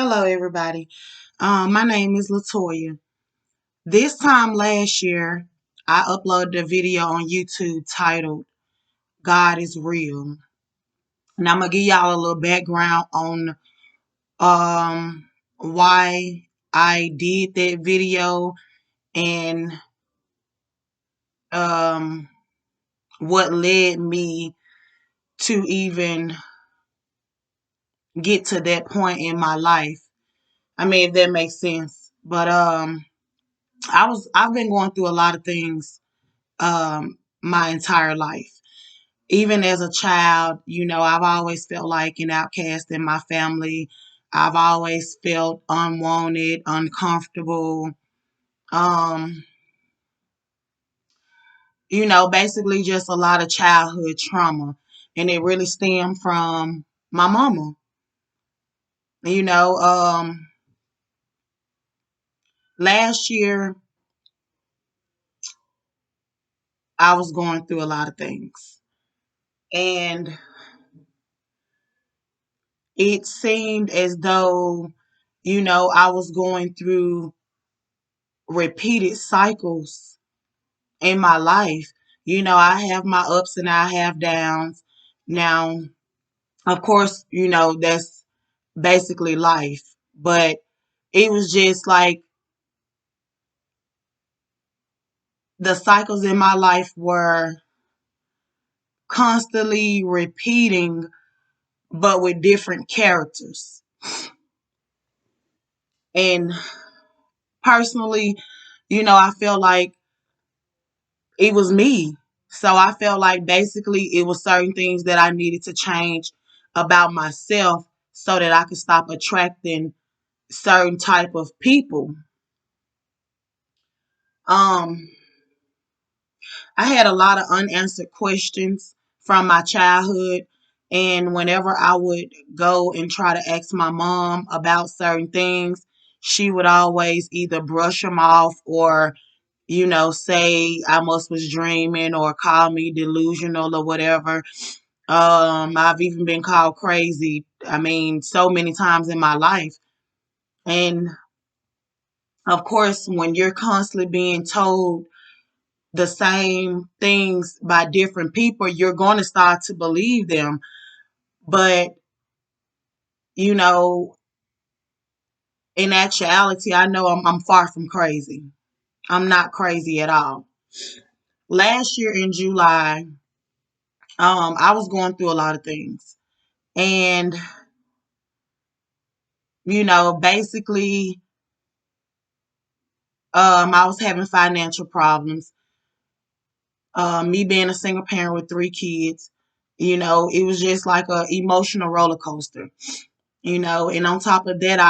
Hello, everybody. My name is Latoya. This time last year, I uploaded a video on YouTube titled "God is Real," and I'm gonna give y'all a little background on why I did that video and um what led me to even get to that point in my life. I mean, if that makes sense. But I've been going through a lot of things my entire life. Even as a child, I've always felt like an outcast in my family. I've always felt unwanted, uncomfortable. Um, basically just a lot of childhood trauma. And it really stemmed from my mama. You know, last year I was going through a lot of things. And it seemed as though, I was going through repeated cycles in my life. I have my ups and I have downs. Now, of course, that's basically life. But it was just like the cycles in my life were constantly repeating, but with different characters. And personally, I feel like it was me. So I felt like basically it was certain things that I needed to change about myself so that I could stop attracting certain type of people. Um, I had a lot of unanswered questions from my childhood, and whenever I would go and try to ask my mom about certain things, she would always either brush them off or say I must was dreaming or call me delusional or whatever. I've even been called crazy. I mean, so many times in my life. And of course, when you're constantly being told the same things by different people, you're going to start to believe them. But, you know, in actuality, I know I'm far from crazy. I'm not crazy at all. Last year in July, I was going through a lot of things. And, basically, I was having financial problems. Me being a single parent with three kids, it was just like a emotional roller coaster. And on top of that,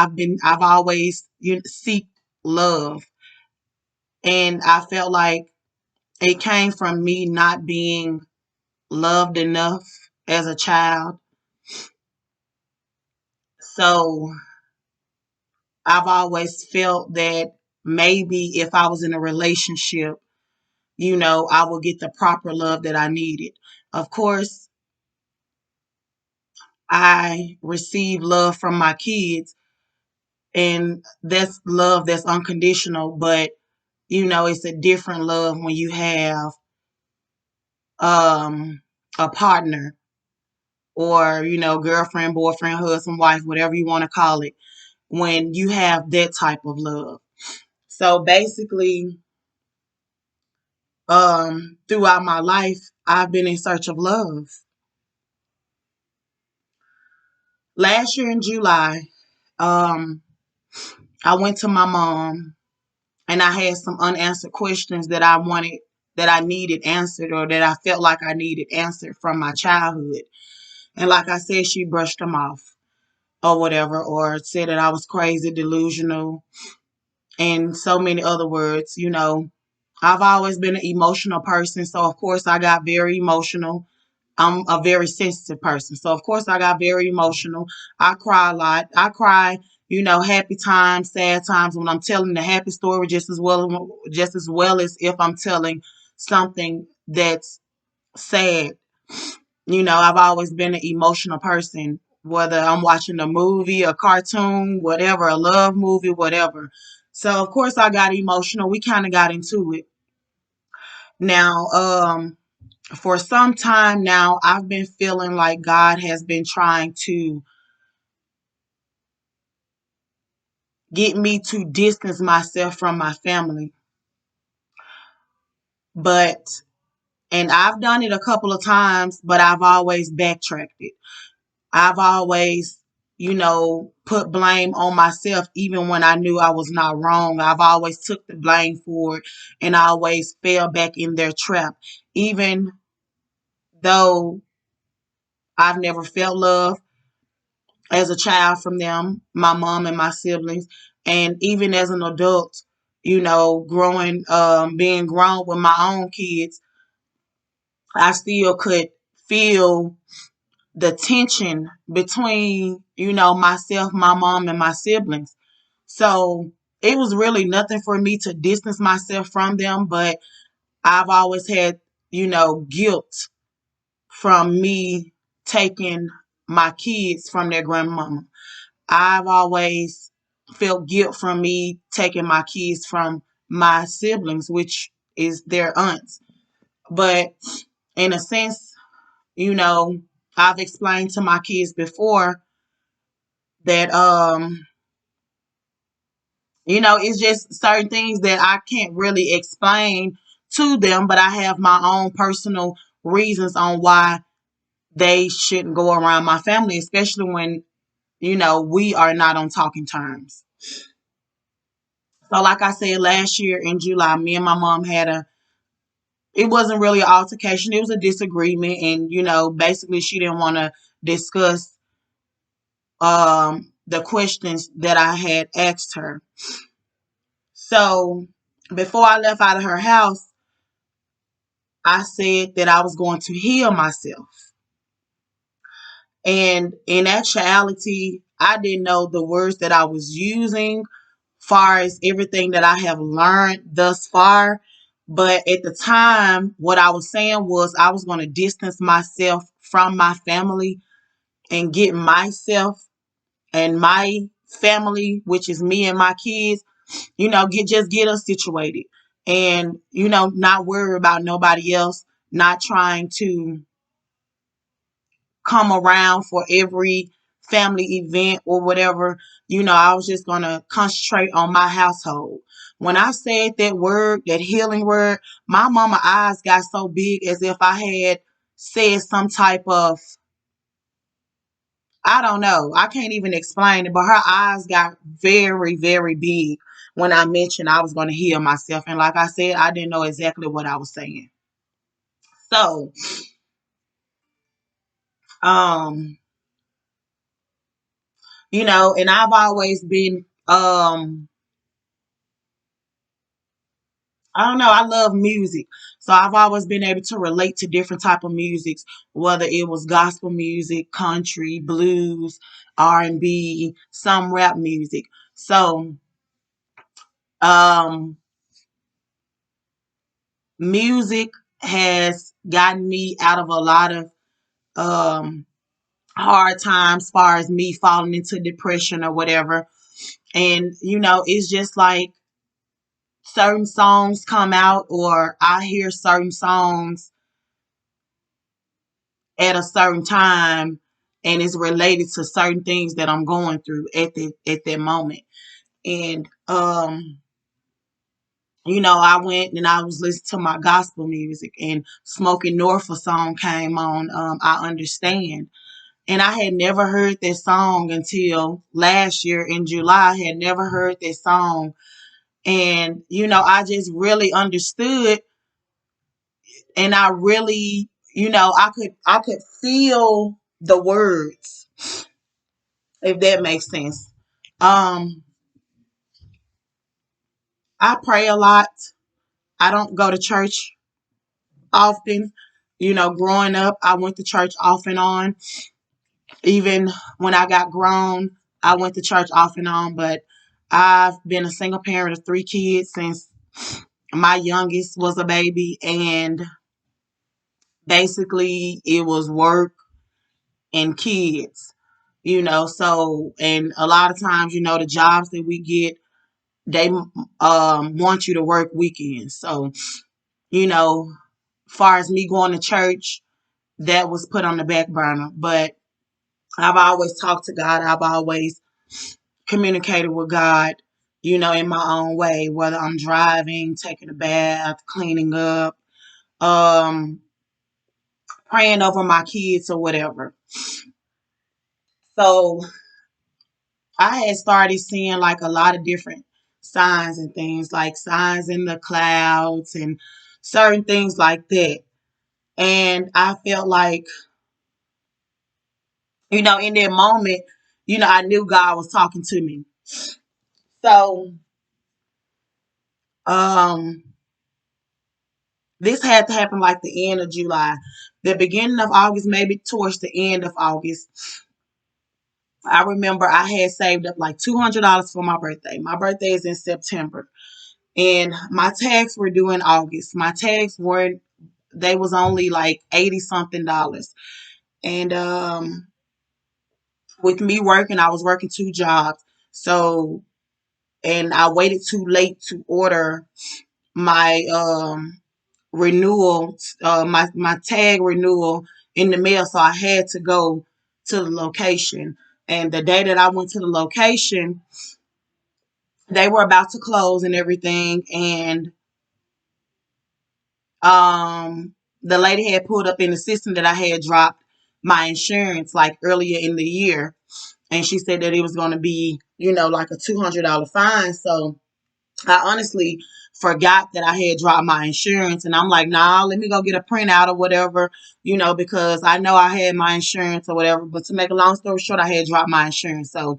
I've always seek love, and I felt like it came from me not being loved enough as a child. So I've always felt that maybe if I was in a relationship, I would get the proper love that I needed. Of course, I receive love from my kids, and that's love that's unconditional, but it's a different love when you have um a partner, or girlfriend, boyfriend, husband, wife, whatever you want to call it, when you have that type of love. So basically, throughout my life, I've been in search of love. Last year in July, um I went to my mom, and I had some unanswered questions that I needed answered, or that I felt like I needed answered from my childhood. And like I said, she brushed them off or whatever, or said that I was crazy, delusional, and so many other words. I've always been an emotional person, so of course I got very emotional. I'm a very sensitive person, so of course I got very emotional. I cry a lot. I cry, happy times, sad times, when I'm telling the happy story just as well as if I'm telling something that's sad. I've always been an emotional person whether I'm watching a movie, a cartoon, whatever, a love movie, whatever. So of course I got emotional. We kind of got into it. Now, for some time now, I've been feeling like God has been trying to get me to distance myself from my family. But, and I've done it a couple of times, but I've always backtracked it. I've always, put blame on myself even when I knew I was not wrong. I've always took the blame for it and I always fell back in their trap. Even though I've never felt love as a child from them, my mom and my siblings, and even as an adult, growing, being grown with my own kids, I still could feel the tension between, myself, my mom, and my siblings. So it was really nothing for me to distance myself from them, but I've always had, guilt from me taking my kids from their grandmama. I've always felt guilt from me taking my kids from my siblings, which is their aunts. But in a sense, you know, I've explained to my kids before that it's just certain things that I can't really explain to them, but I have my own personal reasons on why they shouldn't go around my family, especially when, we are not on talking terms. So like I said, last year in July, me and my mom had it wasn't really an altercation, it was a disagreement. And, basically she didn't want to discuss the questions that I had asked her. So before I left out of her house, I said that I was going to heal myself. And in actuality, I didn't know the words that I was using, far as everything that I have learned thus far. But at the time, what I was saying was I was going to distance myself from my family and get myself and my family, which is me and my kids, get us situated and, not worry about nobody else, not trying to come around for every family event or whatever. I was just going to concentrate on my household. When I said that word, that healing word, my mama eyes got so big as if I had said some type of, I don't know. I can't even explain it, but her eyes got very, very big when I mentioned I was going to heal myself. And like I said, I didn't know exactly what I was saying. So, um, and I've always been, I don't know, I love music. So I've always been able to relate to different type of musics, whether it was gospel music, country, blues, R&B, some rap music. So, um, music has gotten me out of a lot of um hard times, as far as me falling into depression or whatever. And it's just like certain songs come out, or I hear certain songs at a certain time, and it's related to certain things that I'm going through at that moment. And I went and I was listening to my gospel music, and Smoking North song came on, I Understand. And I had never heard that song until last year in July. I had never heard that song. And, I just really understood, and I really, I could feel the words, if that makes sense. Um, I pray a lot. I don't go to church often. Growing up, I went to church off and on. Even when I got grown, I went to church off and on, but I've been a single parent of 3 kids since my youngest was a baby, and basically it was work and kids. So, and a lot of times, the jobs that we get, they want you to work weekends. So, far as me going to church, that was put on the back burner. But I've always talked to God. I've always communicated with God, in my own way, whether I'm driving, taking a bath, cleaning up, um, praying over my kids or whatever. So I had started seeing like a lot of different signs and things, like signs in the clouds and certain things like that. And I felt like, in that moment, I knew God was talking to me. So, um, this had to happen like the end of July, the beginning of August, maybe towards the end of August. I remember I had saved up like $200 for my birthday. My birthday is in September, and my tags were due in August. My tags weren't. They was only like 80 something dollars, and with me working, I was working two jobs. So, and I waited too late to order my renewal, my tag renewal in the mail. So I had to go to the location. And the day that I went to the location, they were about to close and everything. And the lady had pulled up in the system that I had dropped my insurance like earlier in the year. And she said that it was going to be, like a $200 fine. So I honestly forgot that I had dropped my insurance, and I'm like, nah, let me go get a printout or whatever, because I know I had my insurance or whatever. But to make a long story short, I had dropped my insurance. So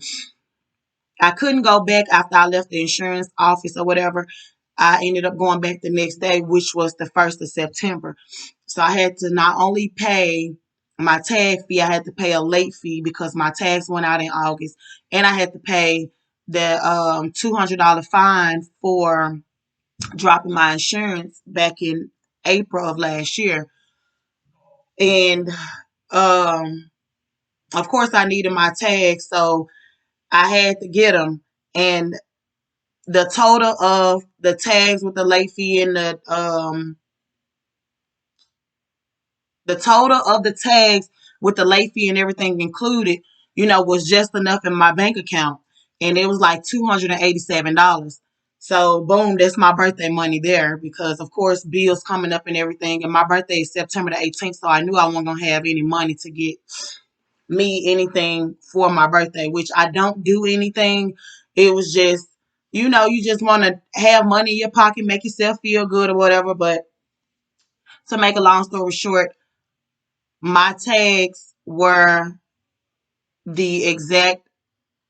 I couldn't go back after I left the insurance office or whatever. I ended up going back the next day, which was the 1st of September. So I had to not only pay my tag fee, I had to pay a late fee because my tags went out in August, and I had to pay the $200 fine for dropping my insurance back in April of last year. And of course, I needed my tags, so I had to get them. And the total of the tags with the late fee and the total of the tags with the late fee and everything included, was just enough in my bank account. And it was like $287. So boom, that's my birthday money there because of course bills coming up and everything. And my birthday is September the 18th. So I knew I wasn't gonna have any money to get me anything for my birthday, which I don't do anything. It was just, you just want to have money in your pocket, make yourself feel good or whatever. But to make a long story short, my tags were the exact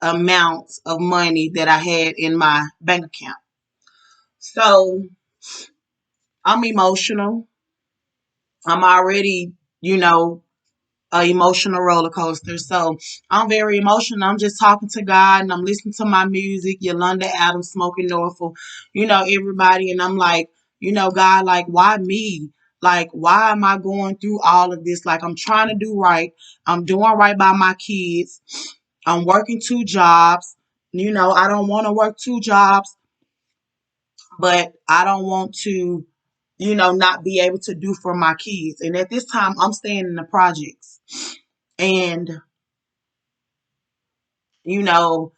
amount of money that I had in my bank account. So I'm emotional. I'm already, a emotional roller coaster. So I'm very emotional. I'm just talking to God and I'm listening to my music, Yolanda Adams, Smoking Norfolk, everybody. And I'm like, God, like, why me? Like, why am I going through all of this? Like, I'm trying to do right. I'm doing right by my kids. I'm working two jobs. I don't want to work two jobs, but I don't want to, not be able to do for my kids. And at this time, I'm staying in the projects. And, you know,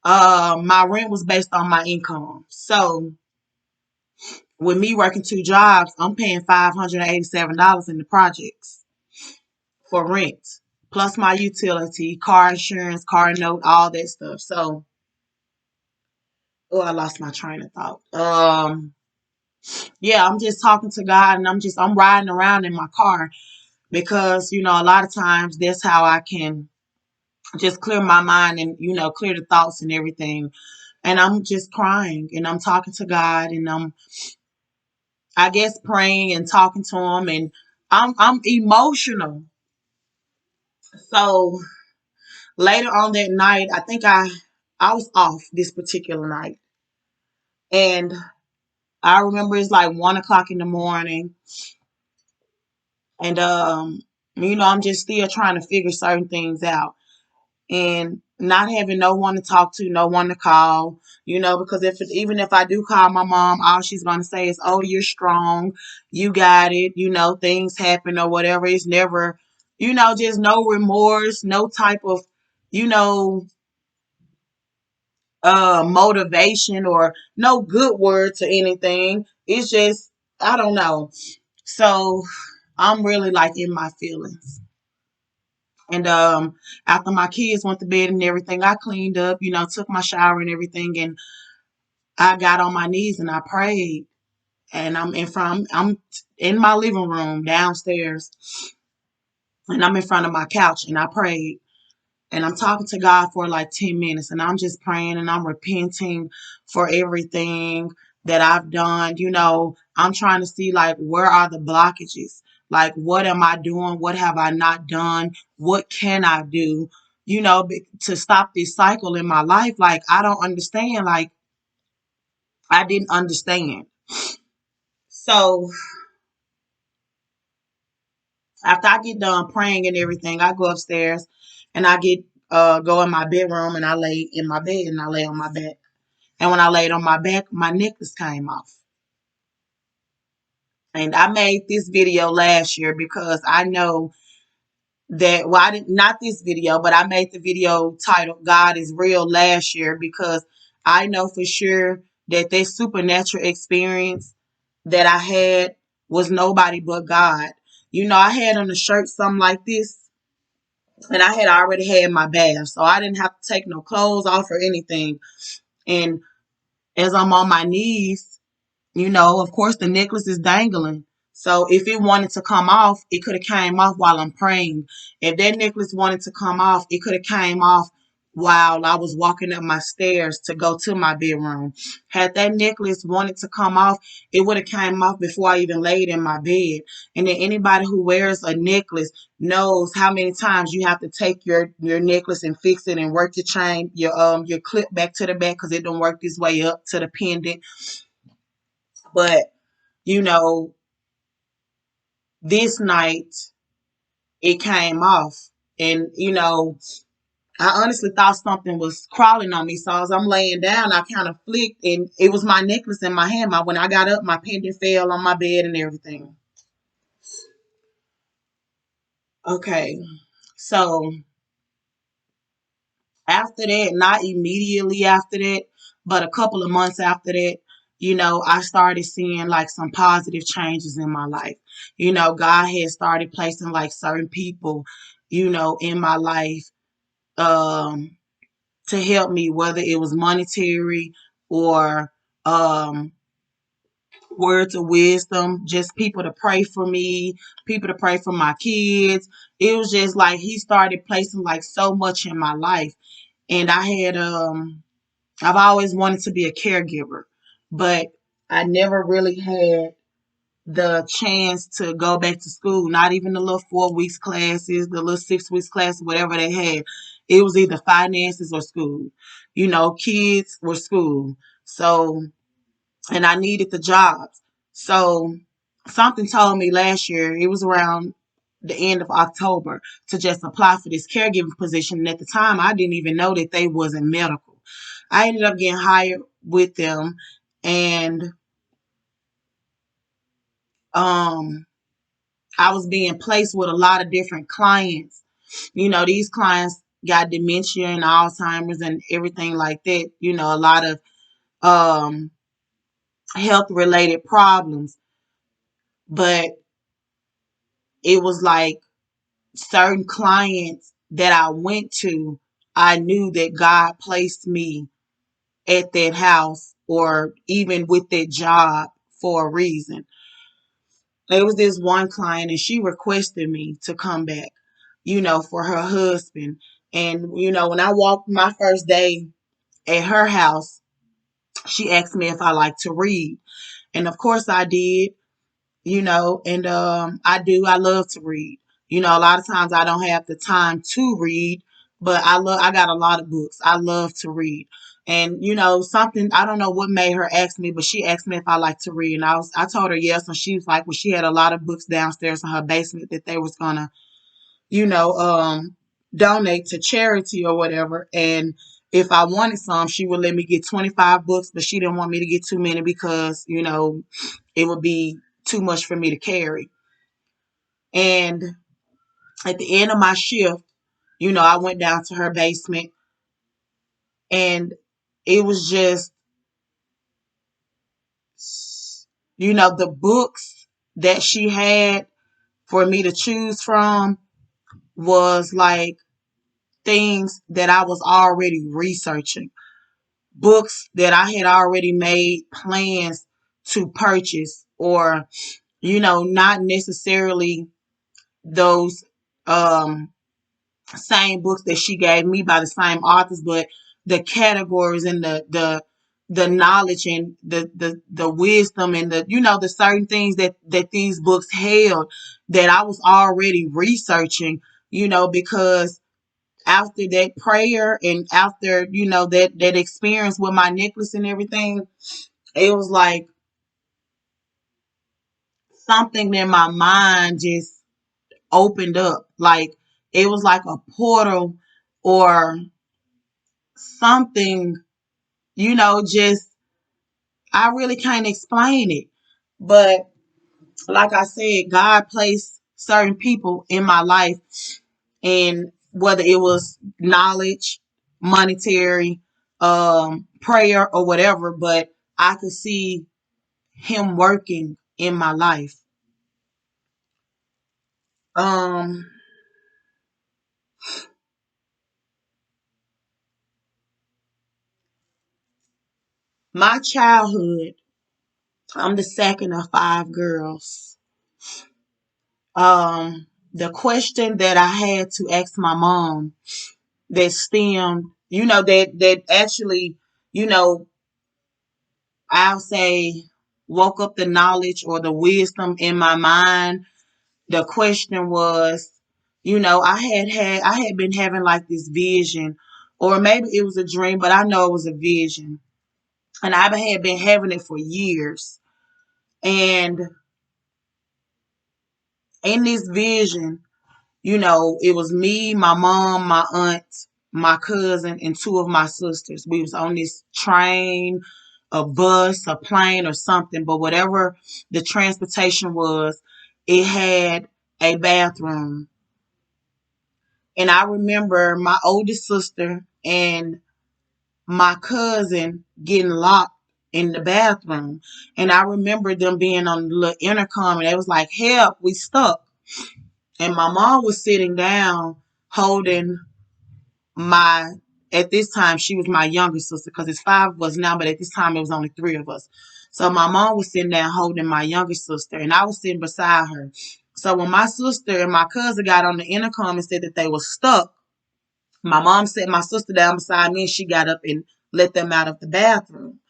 my rent was based on my income. So with me working two jobs, I'm paying $587 in the projects for rent, plus my utility, car insurance, car note, all that stuff. So, oh, I lost my train of thought. Yeah, I'm just talking to God and I'm riding around in my car because, a lot of times that's how I can just clear my mind and, clear the thoughts and everything. And I'm just crying and I'm talking to God and I'm, I guess, praying and talking to him and I'm emotional. So later on that night, I think I was off this particular night. And I remember it's like 1 o'clock in the morning. And I'm just still trying to figure certain things out. and not having no one to talk to, no one to call, because even if I do call my mom, all she's gonna say is, "Oh, you're strong, you got it," things happen or whatever. It's never, just no remorse, no type of, you know, motivation or no good words or anything. It's just, I don't know. So I'm really like in my feelings. And after my kids went to bed and everything, I cleaned up, took my shower and everything, and I got on my knees and I prayed. And I'm in my living room downstairs, and I'm in front of my couch and I prayed. And I'm talking to God for like 10 minutes, and I'm just praying and I'm repenting for everything that I've done. I'm trying to see like where are the blockages? Like, what am I doing? What have I not done? What can I do? To stop this cycle in my life. Like, I don't understand. Like, I didn't understand. So after I get done praying and everything, I go upstairs and I get go in my bedroom and I lay in my bed and I lay on my back. And when I laid on my back, my necklace came off. And I made this video last year because I know that, well, I didn't, not this video, but I made the video titled God is Real last year because I know for sure that this supernatural experience that I had was nobody but God. I had on the shirt something like this, and I had already had my bath, so I didn't have to take no clothes off or anything. And as I'm on my knees, of course the necklace is dangling. So if it wanted to come off, it could have came off while I'm praying. If that necklace wanted to come off, it could have came off while I was walking up my stairs to go to my bedroom. Had that necklace wanted to come off, it would have came off before I even laid in my bed. And then anybody who wears a necklace knows how many times you have to take your necklace and fix it and work your chain, your clip back to the back because it don't work this way up to the pendant. But you know, this night it came off. And, I honestly thought something was crawling on me. So as I'm laying down, I kind of flicked and it was my necklace in my hand. When I got up, my pendant fell on my bed and everything. Okay. So after that, not immediately after that, but a couple of months after that, I started seeing like some positive changes in my life. God had started placing like certain people, in my life, um, to help me, whether it was monetary or um, words of wisdom, just people to pray for me, people to pray for my kids. It was just like he started placing like so much in my life. And I've always wanted to be a caregiver, but I never really had the chance to go back to school, not even the little 4 weeks classes, the little 6 weeks classes, whatever they had. It was either finances or school. Kids were school. So, and I needed the jobs. So something told me last year, it was around the end of October, to just apply for this caregiving position. And at the time, I didn't even know that they wasn't medical. I ended up getting hired with them, and um, I was being placed with a lot of different clients. These clients got dementia and Alzheimer's and everything like that. A lot of um, health related problems. But it was like certain clients that I went to, I knew that God placed me at that house or even with that job for a reason. There was this one client and she requested me to come back, for her husband. And, when I walked my first day at her house, she asked me if I like to read. And of course I did, and I do. I love to read. A lot of times I don't have the time to read, but I got a lot of books. I love to read. And something, I don't know what made her ask me, but she asked me if I like to read, and I told her yes, and she was like, well, she had a lot of books downstairs in her basement that they was gonna, you know, um donate to charity or whatever. And if I wanted some, she would let me get 25 books, but she didn't want me to get too many because, it would be too much for me to carry. And at the end of my shift, I went down to her basement, and it was just, the books that she had for me to choose from was like things that I was already researching, books that I had already made plans to purchase, or, not necessarily those same books that she gave me by the same authors, but the categories and the knowledge and the wisdom and the certain things that these books held that I was already researching, because after that prayer and after that experience with my necklace and everything, it was like something in my mind just opened up. Like it was like a portal or something, just I really can't explain it. But like I said, God placed certain people in my life, and whether it was knowledge, monetary, prayer, or whatever, but I could see him working in my life. Um, my childhood, I'm the second of five girls. The question that I had to ask my mom that stemmed, that actually, you know, I'll say woke up the knowledge or the wisdom in my mind. The question was, I had been having like this vision, or maybe it was a dream, but I know it was a vision. And I had been having it for years. And in this vision, it was me, my mom, my aunt, my cousin, and two of my sisters. We was on this train, a bus, a plane, or something, but whatever the transportation was, it had a bathroom. And I remember my oldest sister and my cousin getting locked in the bathroom. And I remember them being on the little intercom, and they was like, "Help, we stuck." And my mom was sitting down holding my, at this time, she was my younger sister because it's five of us now, but at this time it was only three of us. So my mom was sitting down holding my younger sister, and I was sitting beside her. So when my sister and my cousin got on the intercom and said that they were stuck, my mom set my sister down beside me, and she got up and let them out of the bathroom.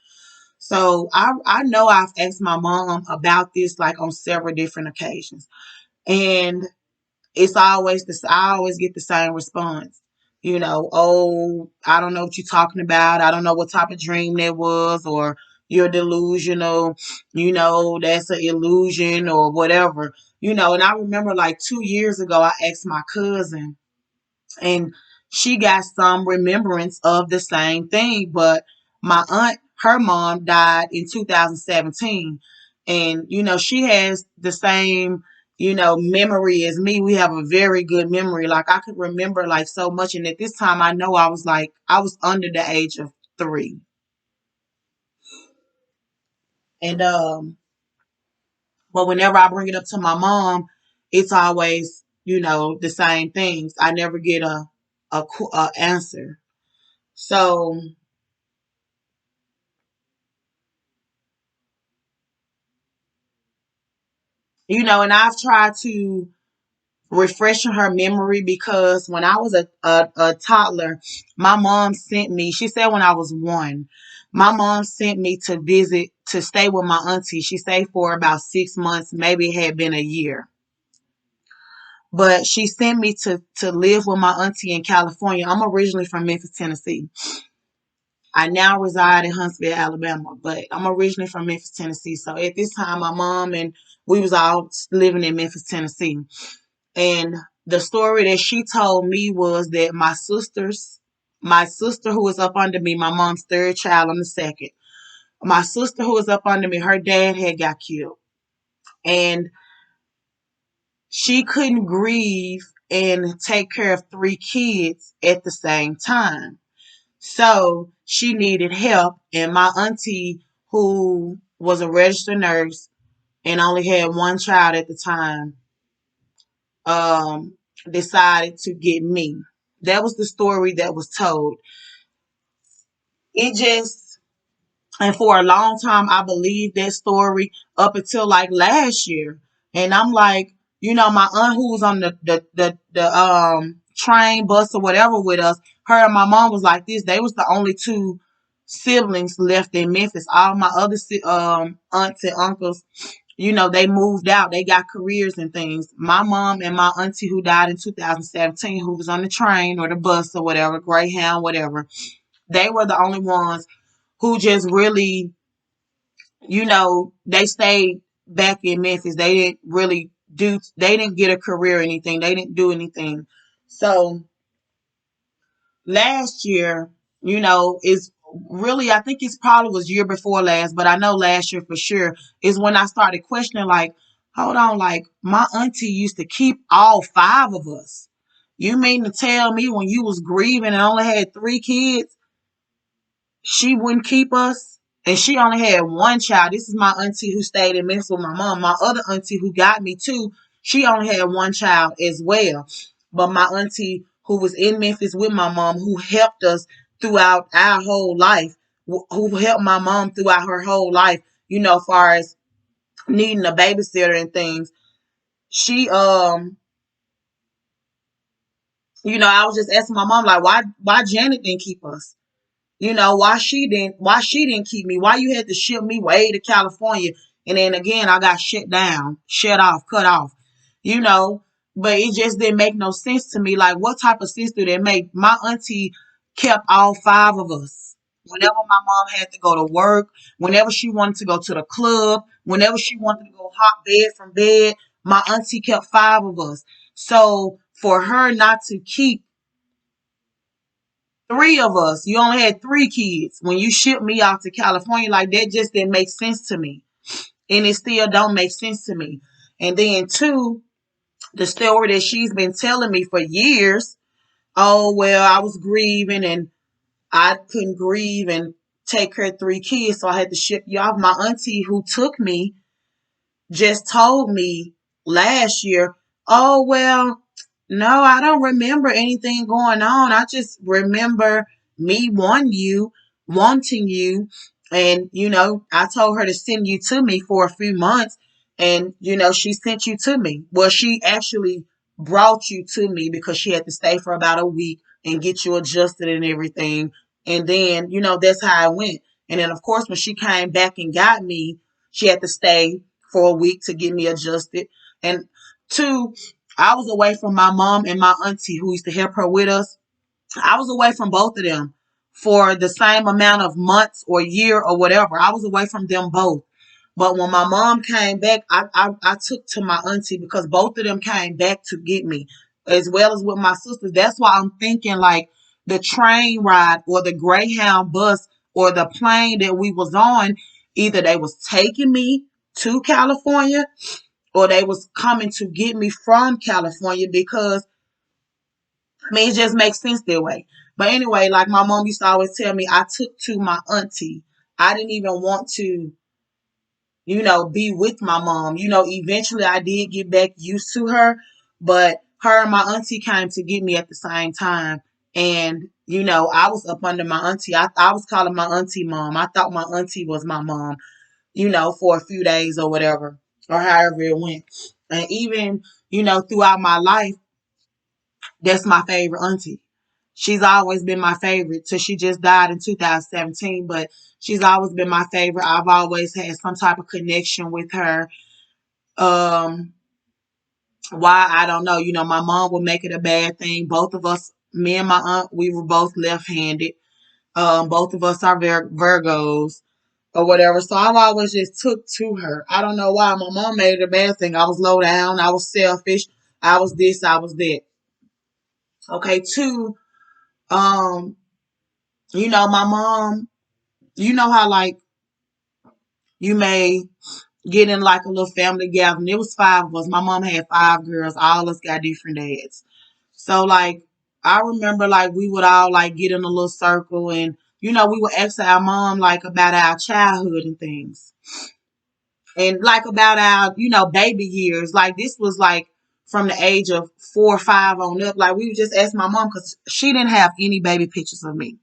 So I know I've asked my mom about this like on several different occasions. And it's always this, I always get the same response. Oh, I don't know what you're talking about. I don't know what type of dream that was, or you're delusional, that's an illusion or whatever. And I remember like 2 years ago, I asked my cousin, and she got some remembrance of the same thing. But my aunt, her mom died in 2017, and she has the same memory as me. We have a very good memory. Like I could remember like so much, and at this time I know I was under the age of 3. And but whenever I bring it up to my mom, it's always the same things. I never get a answer. So, and I've tried to refresh her memory, because when I was a toddler, my mom sent me, she said when I was 1, my mom sent me to visit, to stay with my auntie. She stayed for about 6 months, maybe it had been a year. But she sent me to live with my auntie in California. I'm originally from Memphis, Tennessee. I now reside in Huntsville, Alabama, but I'm originally from Memphis, Tennessee. So at this time, my mom and we was all living in Memphis, Tennessee. And the story that she told me was that my sister who was up under me, my mom's third child, I'm the second. My sister who was up under me, her dad had got killed. And she couldn't grieve and take care of three kids at the same time. So she needed help. And my auntie, who was a registered nurse and only had one child at the time, um, decided to get me. That was the story that was told. It just, and for a long time, I believed that story up until like last year. And I'm like, my aunt who was on the train, bus, or whatever with us, her and my mom was like this. They was the only two siblings left in Memphis. All my other aunts and uncles, they moved out. They got careers and things. My mom and my auntie who died in 2017, who was on the train or the bus or whatever, Greyhound, whatever, they were the only ones who just really, they stayed back in Memphis. They didn't get a career or anything. They didn't do anything. So last year, is really, I think it's probably was year before last, but I know last year for sure is when I started questioning, like, hold on, like my auntie used to keep all five of us. You mean to tell me when you was grieving and only had three kids, she wouldn't keep us? And she only had one child. This is my auntie who stayed in Memphis with my mom. My other auntie who got me too, she only had one child as well. But my auntie who was in Memphis with my mom, who helped us throughout our whole life, who helped my mom throughout her whole life, as far as needing a babysitter and things. She I was just asking my mom, like, why Janet didn't keep us? Why she didn't keep me? Why you had to ship me way to California? And then again, I got shut off, cut off, you know, but it just didn't make no sense to me. Like, what type of sense do that make? My auntie kept all five of us. Whenever my mom had to go to work, whenever she wanted to go to the club, whenever she wanted to go hot bed from bed, my auntie kept five of us. So for her not to keep three of us, you only had three kids when you shipped me out to California, like that just didn't make sense to me. And it still don't make sense to me. And then two, the story that she's been telling me for years. Oh, well, I was grieving and I couldn't grieve and take care of three kids, so I had to ship you off. My auntie who took me just told me last year, oh, well, no, I don't remember anything going on. I just remember me wanting you. And, I told her to send you to me for a few months. And, she sent you to me. Well, she actually brought you to me because she had to stay for about a week and get you adjusted and everything. And then, that's how it went. And then, of course, when she came back and got me, she had to stay for a week to get me adjusted. And two, I was away from my mom and my auntie who used to help her with us. I was away from both of them for the same amount of months or year or whatever. I was away from them both. But when my mom came back, I took to my auntie because both of them came back to get me, as well as with my sisters. That's why I'm thinking like the train ride or the Greyhound bus or the plane that we was on, either they was taking me to California or they was coming to get me from California because it just makes sense that way. But anyway, like my mom used to always tell me, I took to my auntie. I didn't even want to, be with my mom. Eventually I did get back used to her, but her and my auntie came to get me at the same time. And, I was up under my auntie. I was calling my auntie mom. I thought my auntie was my mom, for a few days or whatever, or however it went. And even, throughout my life, that's my favorite auntie. She's always been my favorite. So she just died in 2017, but she's always been my favorite. I've always had some type of connection with her. Um, why I don't know. My mom would make it a bad thing. Both of us, me and my aunt, we were both left-handed. Both of us are Virgos or whatever. So I've always just took to her. I don't know why. My mom made it a bad thing. I was low down. I was selfish. I was this, I was that. Okay, two, um, my mom, how like you may get in like a little family gathering. It was five of us. My mom had five girls. All of us got different dads. So like I remember like we would all like get in a little circle and we would ask our mom like about our childhood and things. And like about our, baby years. Like this was like from the age of 4 or 5 on up. Like we would just ask my mom because she didn't have any baby pictures of me.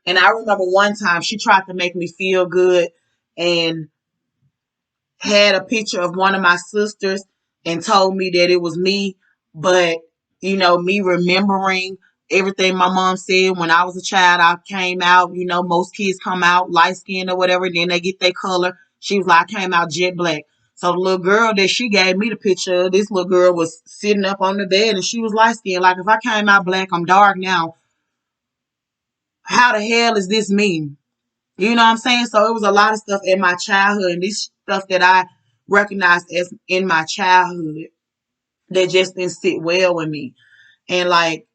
And I remember one time she tried to make me feel good and had a picture of one of my sisters and told me that it was me. But, me remembering everything my mom said when I was a child, I came out, most kids come out light skinned or whatever, and then they get their color. She was like, I came out jet black. So the little girl that she gave me the picture of, this little girl was sitting up on the bed and she was light skinned. Like, if I came out black, I'm dark now. How the hell is this me? You know what I'm saying? So it was a lot of stuff in my childhood, and this stuff that I recognized as in my childhood that just didn't sit well with me. And like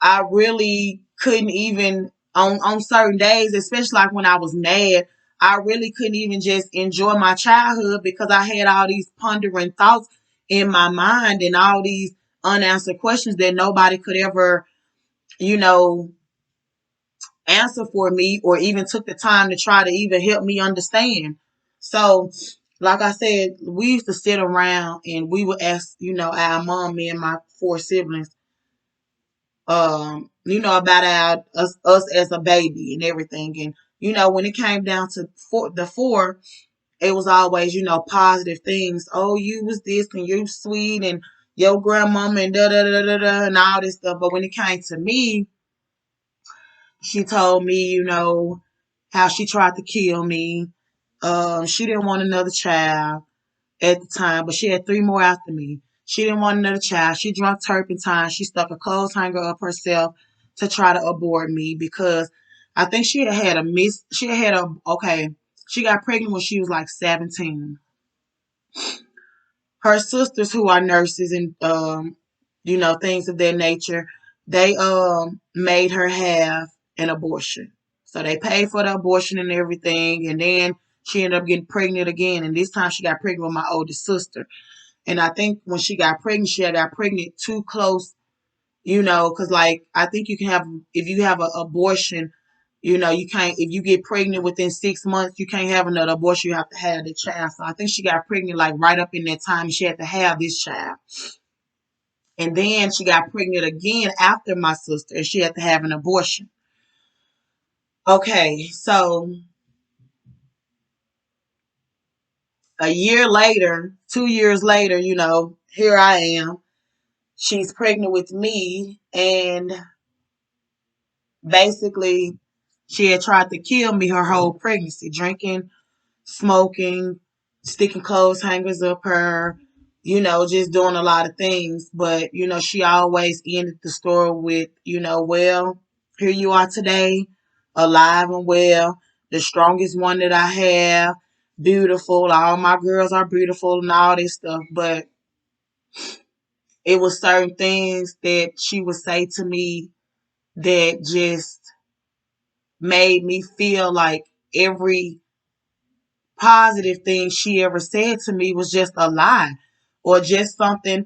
I really couldn't even on certain days, especially like when I was mad, I really couldn't even just enjoy my childhood because I had all these pondering thoughts in my mind and all these unanswered questions that nobody could ever, you know, answer for me or even took the time to try to even help me understand. So, like I said, we used to sit around and we would ask, our mom, me and my four siblings, about us as a baby and everything. And, when it came down to the four, it was always, positive things. Oh, you was this and you sweet and your grandmama and da da da da da and all this stuff. But when it came to me, she told me, how she tried to kill me. She didn't want another child at the time, but she had three more after me. She didn't want another child. She drank turpentine. She stuck a clothes hanger up herself to try to abort me because I think she had a miss. She had a, okay, she got pregnant when she was like 17. Her sisters who are nurses and things of that nature, they made her have an abortion. So they paid for the abortion and everything, and then she ended up getting pregnant again, and this time she got pregnant with my oldest sister. And I think when she got pregnant, she had got pregnant too close, because like I think you can have, if you have an abortion, you can't, if you get pregnant within 6 months, you can't have another abortion. You have to have the child. So I think she got pregnant like right up in that time. She had to have this child. And then she got pregnant again after my sister and she had to have an abortion. Okay, so a year later, 2 years later, here I am. She's pregnant with me and basically she had tried to kill me her whole pregnancy, drinking, smoking, sticking clothes hangers up her, just doing a lot of things. But, she always ended the story with, well, here you are today, alive and well, the strongest one that I have, beautiful, all my girls are beautiful and all this stuff. But it was certain things that she would say to me that just made me feel like every positive thing she ever said to me was just a lie or just something,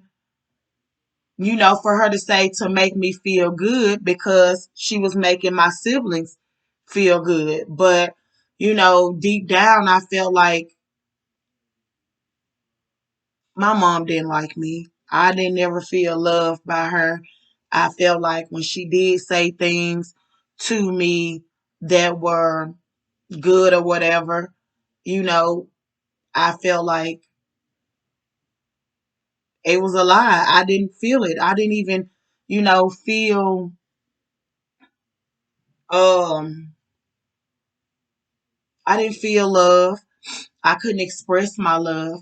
for her to say to make me feel good because she was making my siblings feel good. But, deep down, I felt like my mom didn't like me. I didn't ever feel loved by her. I felt like when she did say things to me that were good or whatever, you know, I felt like it was a lie. I didn't feel it. I didn't even, feel um I didn't feel love. I couldn't express my love.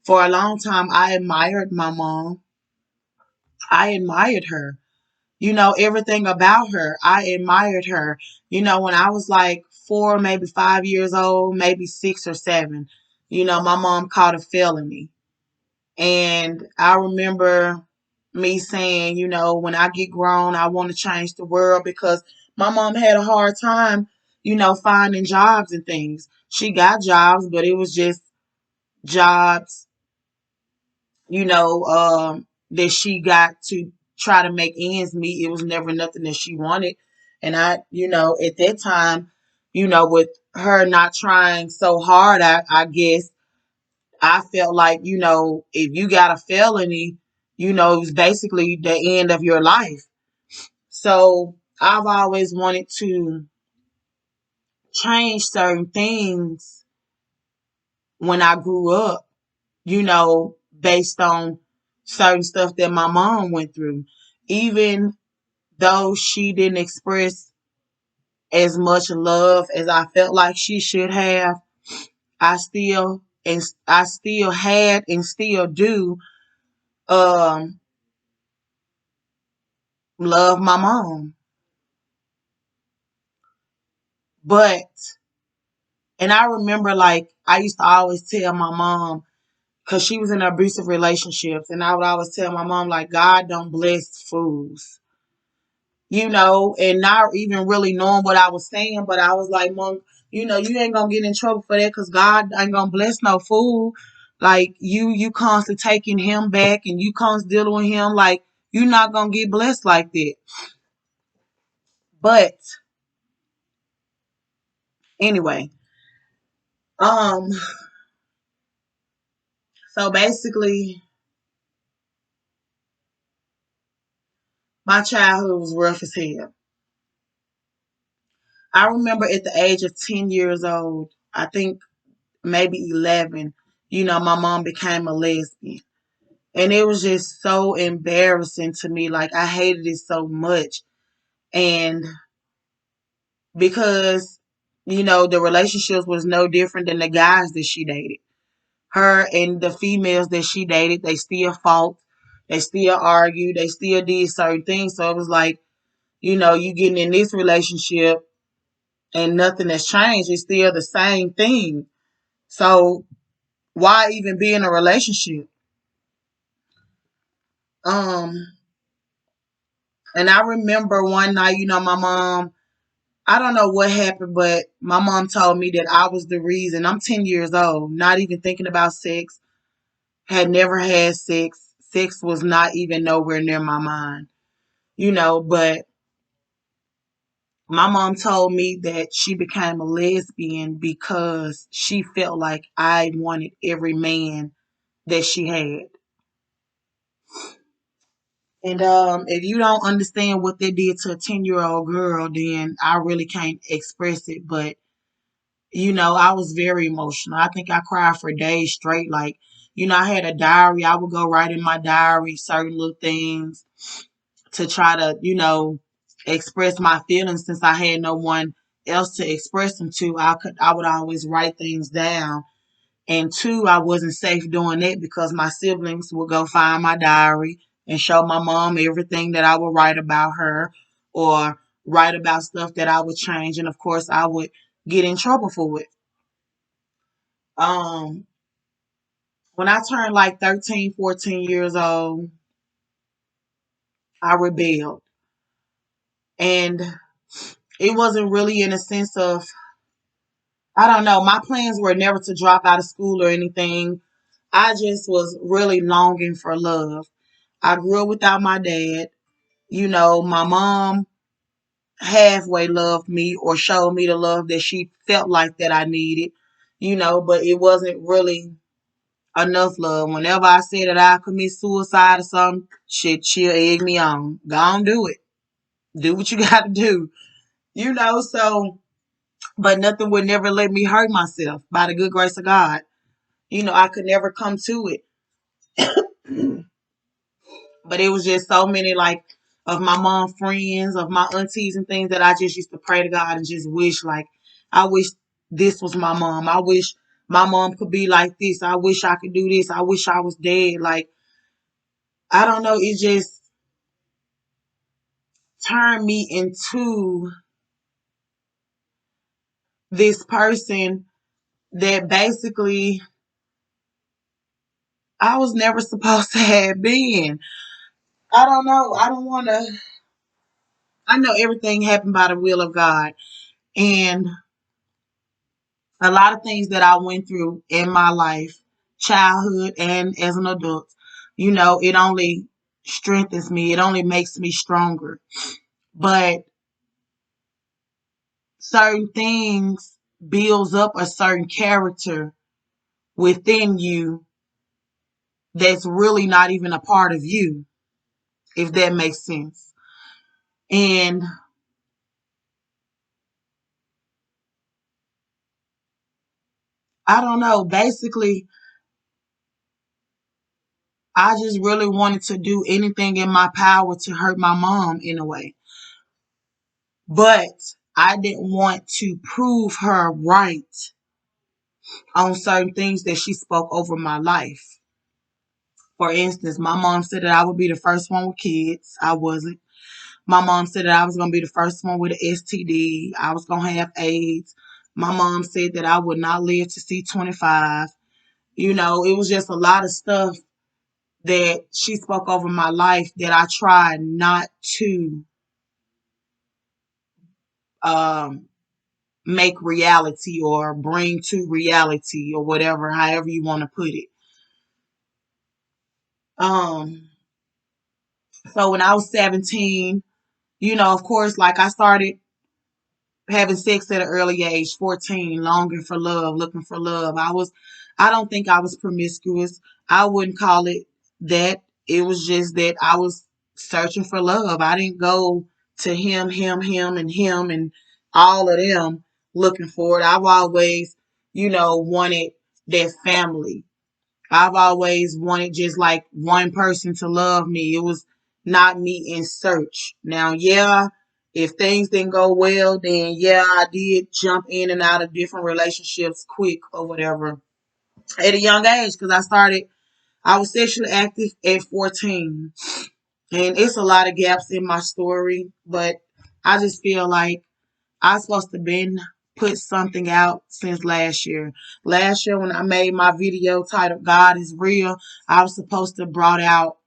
For a long time I admired my mom. I admired her. Everything about her. I admired her. When I was like 4, maybe 5 years old, maybe 6 or 7. My mom caught a felony. And I remember me saying, when I get grown, I want to change the world because my mom had a hard time, finding jobs and things. She got jobs, but it was just jobs, that she got to try to make ends meet. It was never nothing that she wanted. And at that time, with her not trying so hard, I guess I felt like, if you got a felony, it was basically the end of your life. So I've always wanted to change certain things when I grew up, based on certain stuff that my mom went through. Even though she didn't express as much love as I felt like she should have, I still had and still do um love my mom. But and I remember, like, I used to always tell my mom, because she was in abusive relationships, and I would always tell my mom, like, God don't bless fools. And not even really knowing what I was saying, but I was like, Mom, you ain't gonna get in trouble for that because God ain't gonna bless no fool. Like, you constantly taking him back and you constantly dealing with him, like, you're not gonna get blessed like that. But anyway, um, so basically my childhood was rough as hell. I remember at the age of 10 years old, I think maybe 11, my mom became a lesbian. And it was just so embarrassing to me. Like, I hated it so much. And because, the relationships was no different than the guys that she dated. Her and the females that she dated, they still fought. They still argued. They still did certain things. So it was like, you getting in this relationship and nothing has changed. It's still the same thing. So why even be in a relationship? Um, and I remember one night, my mom, I don't know what happened, but my mom told me that I was the reason. I'm 10 years old, not even thinking about sex, had never had sex. Sex was not even nowhere near my mind, but my mom told me that she became a lesbian because she felt like I wanted every man that she had. And if you don't understand what they did to a 10-year-old girl, then I really can't express it. But, I was very emotional. I think I cried for days straight. Like, I had a diary. I would go write in my diary certain little things to try to, express my feelings since I had no one else to express them to. I would always write things down. And two, I wasn't safe doing that because my siblings would go find my diary and show my mom everything that I would write about her or write about stuff that I would change. And of course, I would get in trouble for it. Um, when I turned like 13, 14 years old, I rebelled. And it wasn't really in a sense of, I don't know, my plans were never to drop out of school or anything. I just was really longing for love. I grew up without my dad. My mom halfway loved me or showed me the love that she felt like that I needed, but it wasn't really enough love. Whenever I said that I commit suicide or something, shit, she'll egg me on. Go on, do it. Do what you got to do, so, but nothing would never let me hurt myself by the good grace of God. I could never come to it. But it was just so many, like, of my mom friends, of my aunties and things that I just used to pray to God and just wish, like, I wish this was my mom. I wish my mom could be like this. I wish I could do this. I wish I was dead. Like, I don't know. It just turned me into this person that basically I was never supposed to have been. I don't know. I don't want to. I know everything happened by the will of God. And a lot of things that I went through in my life, childhood and as an adult, it only strengthens me. It only makes me stronger. But certain things builds up a certain character within you that's really not even a part of you, if that makes sense. And I don't know, basically, I just really wanted to do anything in my power to hurt my mom in a way. But I didn't want to prove her right on certain things that she spoke over my life. For instance, my mom said that I would be the first one with kids. I wasn't. My mom said that I was going to be the first one with an STD. I was going to have AIDS. My mom said that I would not live to see 25. It was just a lot of stuff that she spoke over my life that I tried not to um, make reality or bring to reality or whatever, however you want to put it. Um, so when I was 17, of course, like I started having sex at an early age, 14, longing for love, looking for love. I don't think I was promiscuous. I wouldn't call it that. It was just that I was searching for love. I didn't go to him, and all of them looking for it. I've always, wanted that family. I've always wanted just like one person to love me. It was not me in search. Now, yeah, if things didn't go well, then yeah, I did jump in and out of different relationships quick or whatever at a young age because I was sexually active at 14. And it's a lot of gaps in my story, but I just feel like I was supposed to been put something out since last year. Last year when I made my video titled God is Real, I was supposed to brought out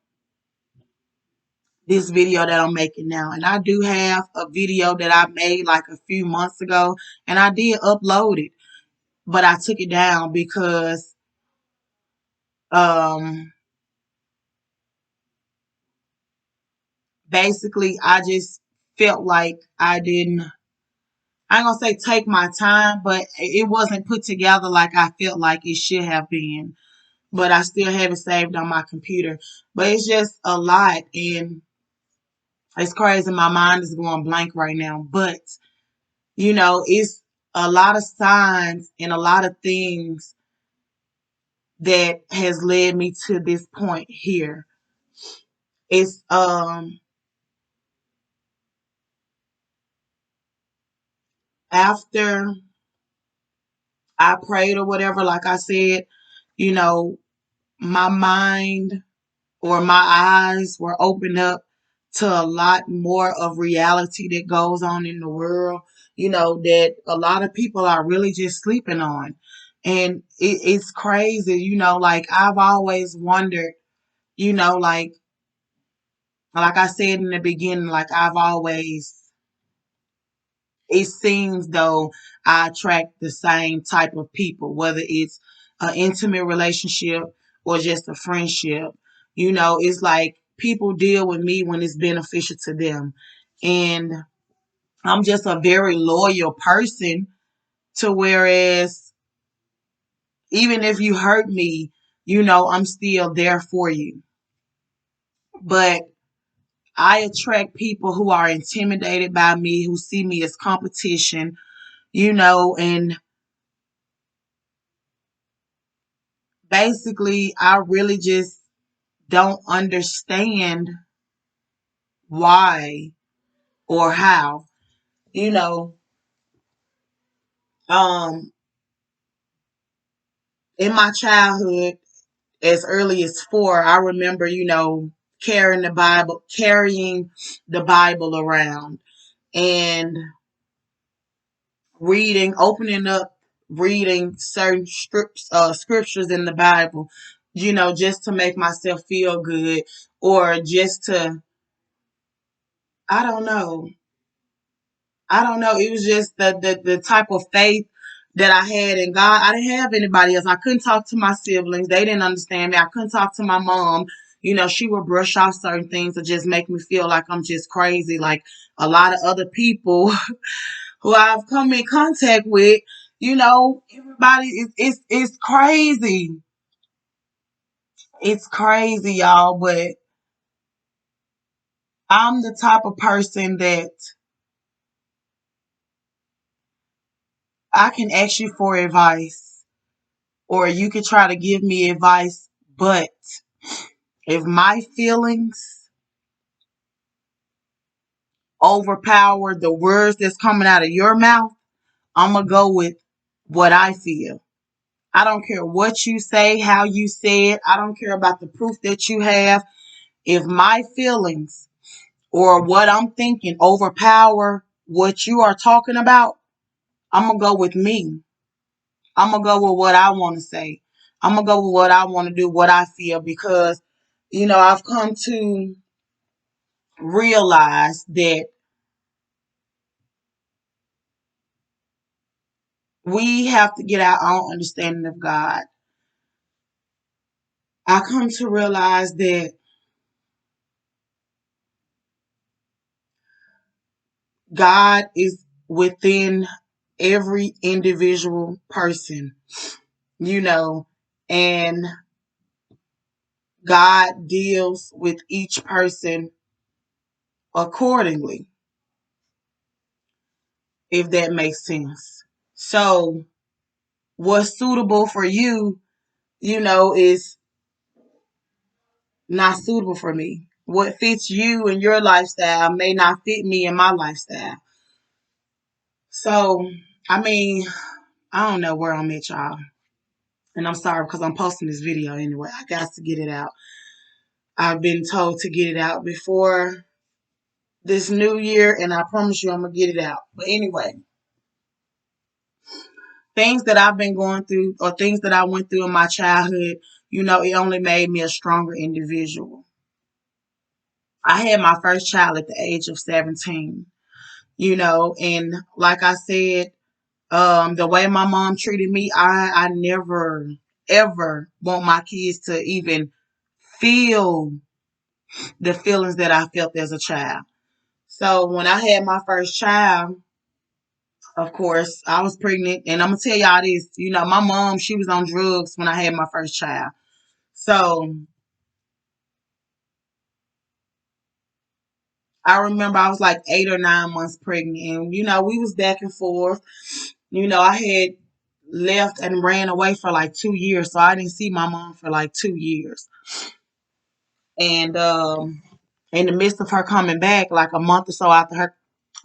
this video that I'm making now. And I do have a video that I made like a few months ago and I did upload it, but I took it down because um basically I just felt like I ain't gonna say take my time, but it wasn't put together like I felt like it should have been. But I still have it saved on my computer. But it's just a lot, and it's crazy. My mind is going blank right now. But, it's a lot of signs and a lot of things that has led me to this point here. It's after I prayed or whatever, like I said, you know, my mind or my eyes were opened up to a lot more of reality that goes on in the world, that a lot of people are really just sleeping on. And it's crazy, like I've always wondered, like I said in the beginning, like I've always it seems though I attract the same type of people, whether it's an intimate relationship or just a friendship. It's like people deal with me when it's beneficial to them. And I'm just a very loyal person to whereas even if you hurt me, I'm still there for you. But I attract people who are intimidated by me, who see me as competition, and basically, I really just don't understand why or how. You know, um, in my childhood, as early as 4, I remember, carrying the Bible around and opening up, reading certain scriptures in the Bible. just to make myself feel good, or just to, I don't know. I don't know. It was just the type of faith that I had in God. I didn't have anybody else. I couldn't talk to my siblings. They didn't understand me. I couldn't talk to my mom. She would brush off certain things to just make me feel like I'm just crazy. Like a lot of other people who I've come in contact with, everybody it's crazy. It's crazy, y'all. But I'm the type of person that I can ask you for advice, or you could try to give me advice. But if my feelings overpower the words that's coming out of your mouth, I'm going to go with what I feel. I don't care what you say, how you say it. I don't care about the proof that you have. If my feelings or what I'm thinking overpower what you are talking about, I'm going to go with me. I'm going to go with what I want to say. I'm going to go with what I want to do, what I feel, because, I've come to realize that we have to get our own understanding of God. I come to realize that God is within every individual person, you know, and God deals with each person accordingly, if that makes sense. So, what's suitable for you, is not suitable for me. What fits you and your lifestyle may not fit me and my lifestyle. So, I mean, I don't know where I'm at, y'all. And I'm sorry because I'm posting this video anyway. I got to get it out. I've been told to get it out before this new year, and I promise you I'm going to get it out. But anyway, things that I've been going through, or things that I went through in my childhood, it only made me a stronger individual. I had my first child at the age of 17, and like I said, the way my mom treated me, I never, ever want my kids to even feel the feelings that I felt as a child. So when I had my first child, of course, I was pregnant, and I'm gonna tell y'all this. My mom, she was on drugs when I had my first child. So I remember I was like 8 or 9 months pregnant, and we was back and forth. I had left and ran away for like 2 years, so I didn't see my mom for like 2 years. And in the midst of her coming back, like a month or so after her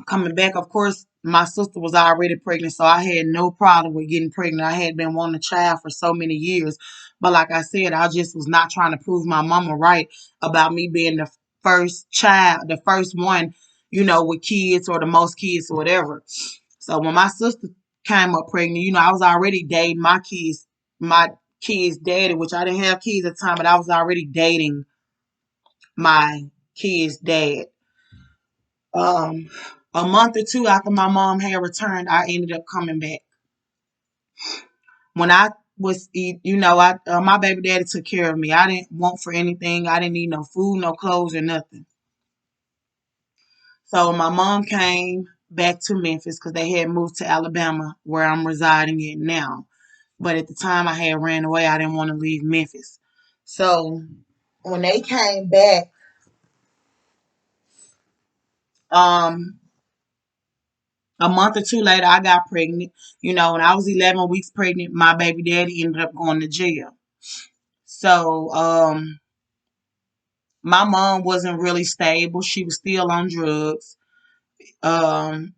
coming back, of course, my sister was already pregnant, so I had no problem with getting pregnant. I had been wanting a child for so many years. But like I said, I just was not trying to prove my mama right about me being the first child, the first one, with kids or the most kids or whatever. So when my sister came up pregnant, I was already dating my kids' daddy, which I didn't have kids at the time, but I was already dating my kid's dad. Um, a month or two after my mom had returned, I ended up coming back. When I was, my baby daddy took care of me. I didn't want for anything. I didn't need no food, no clothes, or nothing. So my mom came back to Memphis because they had moved to Alabama, where I'm residing in now. But at the time I had ran away, I didn't want to leave Memphis. So when they came back, um, a month or two later, I got pregnant. When I was 11 weeks pregnant, my baby daddy ended up going to jail. So, my mom wasn't really stable. She was still on drugs. Um,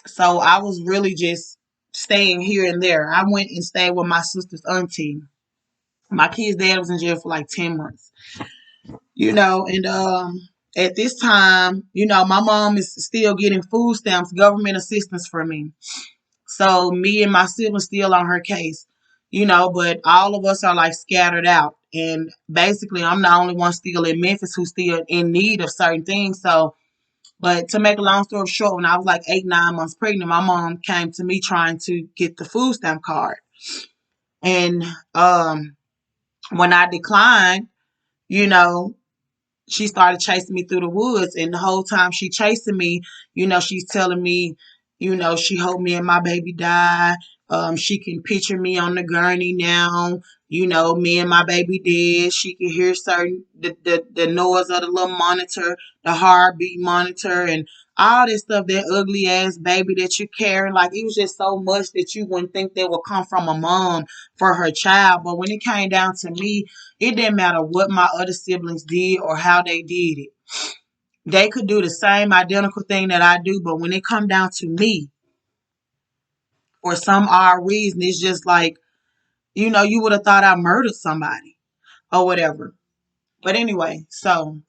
so I was really just staying here and there. I went and stayed with my sister's auntie. My kid's dad was in jail for like 10 months. And at this time, my mom is still getting food stamps, government assistance for me. So me and my siblings still on her case, but all of us are like scattered out. And basically, I'm the only one still in Memphis who's still in need of certain things. So, but to make a long story short, when I was like 8, 9 months pregnant, my mom came to me trying to get the food stamp card. And when I declined, you know, she started chasing me through the woods, and the whole time she chasing me, she's telling me, she hope me and my baby die. She can picture me on the gurney now, me and my baby dead. She can hear certain the noise of the little monitor, the heartbeat monitor, and all this stuff, that ugly ass baby that you carrying. Like, it was just so much that you wouldn't think that would come from a mom for her child. But when it came down to me, it didn't matter what my other siblings did or how they did it. They could do the same identical thing that I do, but when it come down to me, for some odd reason, it's just like, you would have thought I murdered somebody or whatever. But anyway, so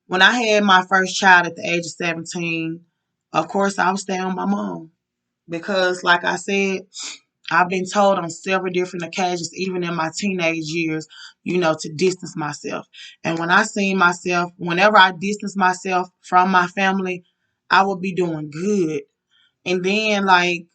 when I had my first child at the age of 17, of course I was staying with my mom because, like I said, I've been told on several different occasions, even in my teenage years, to distance myself. And when I seen myself, whenever I distance myself from my family, I would be doing good. And then, like,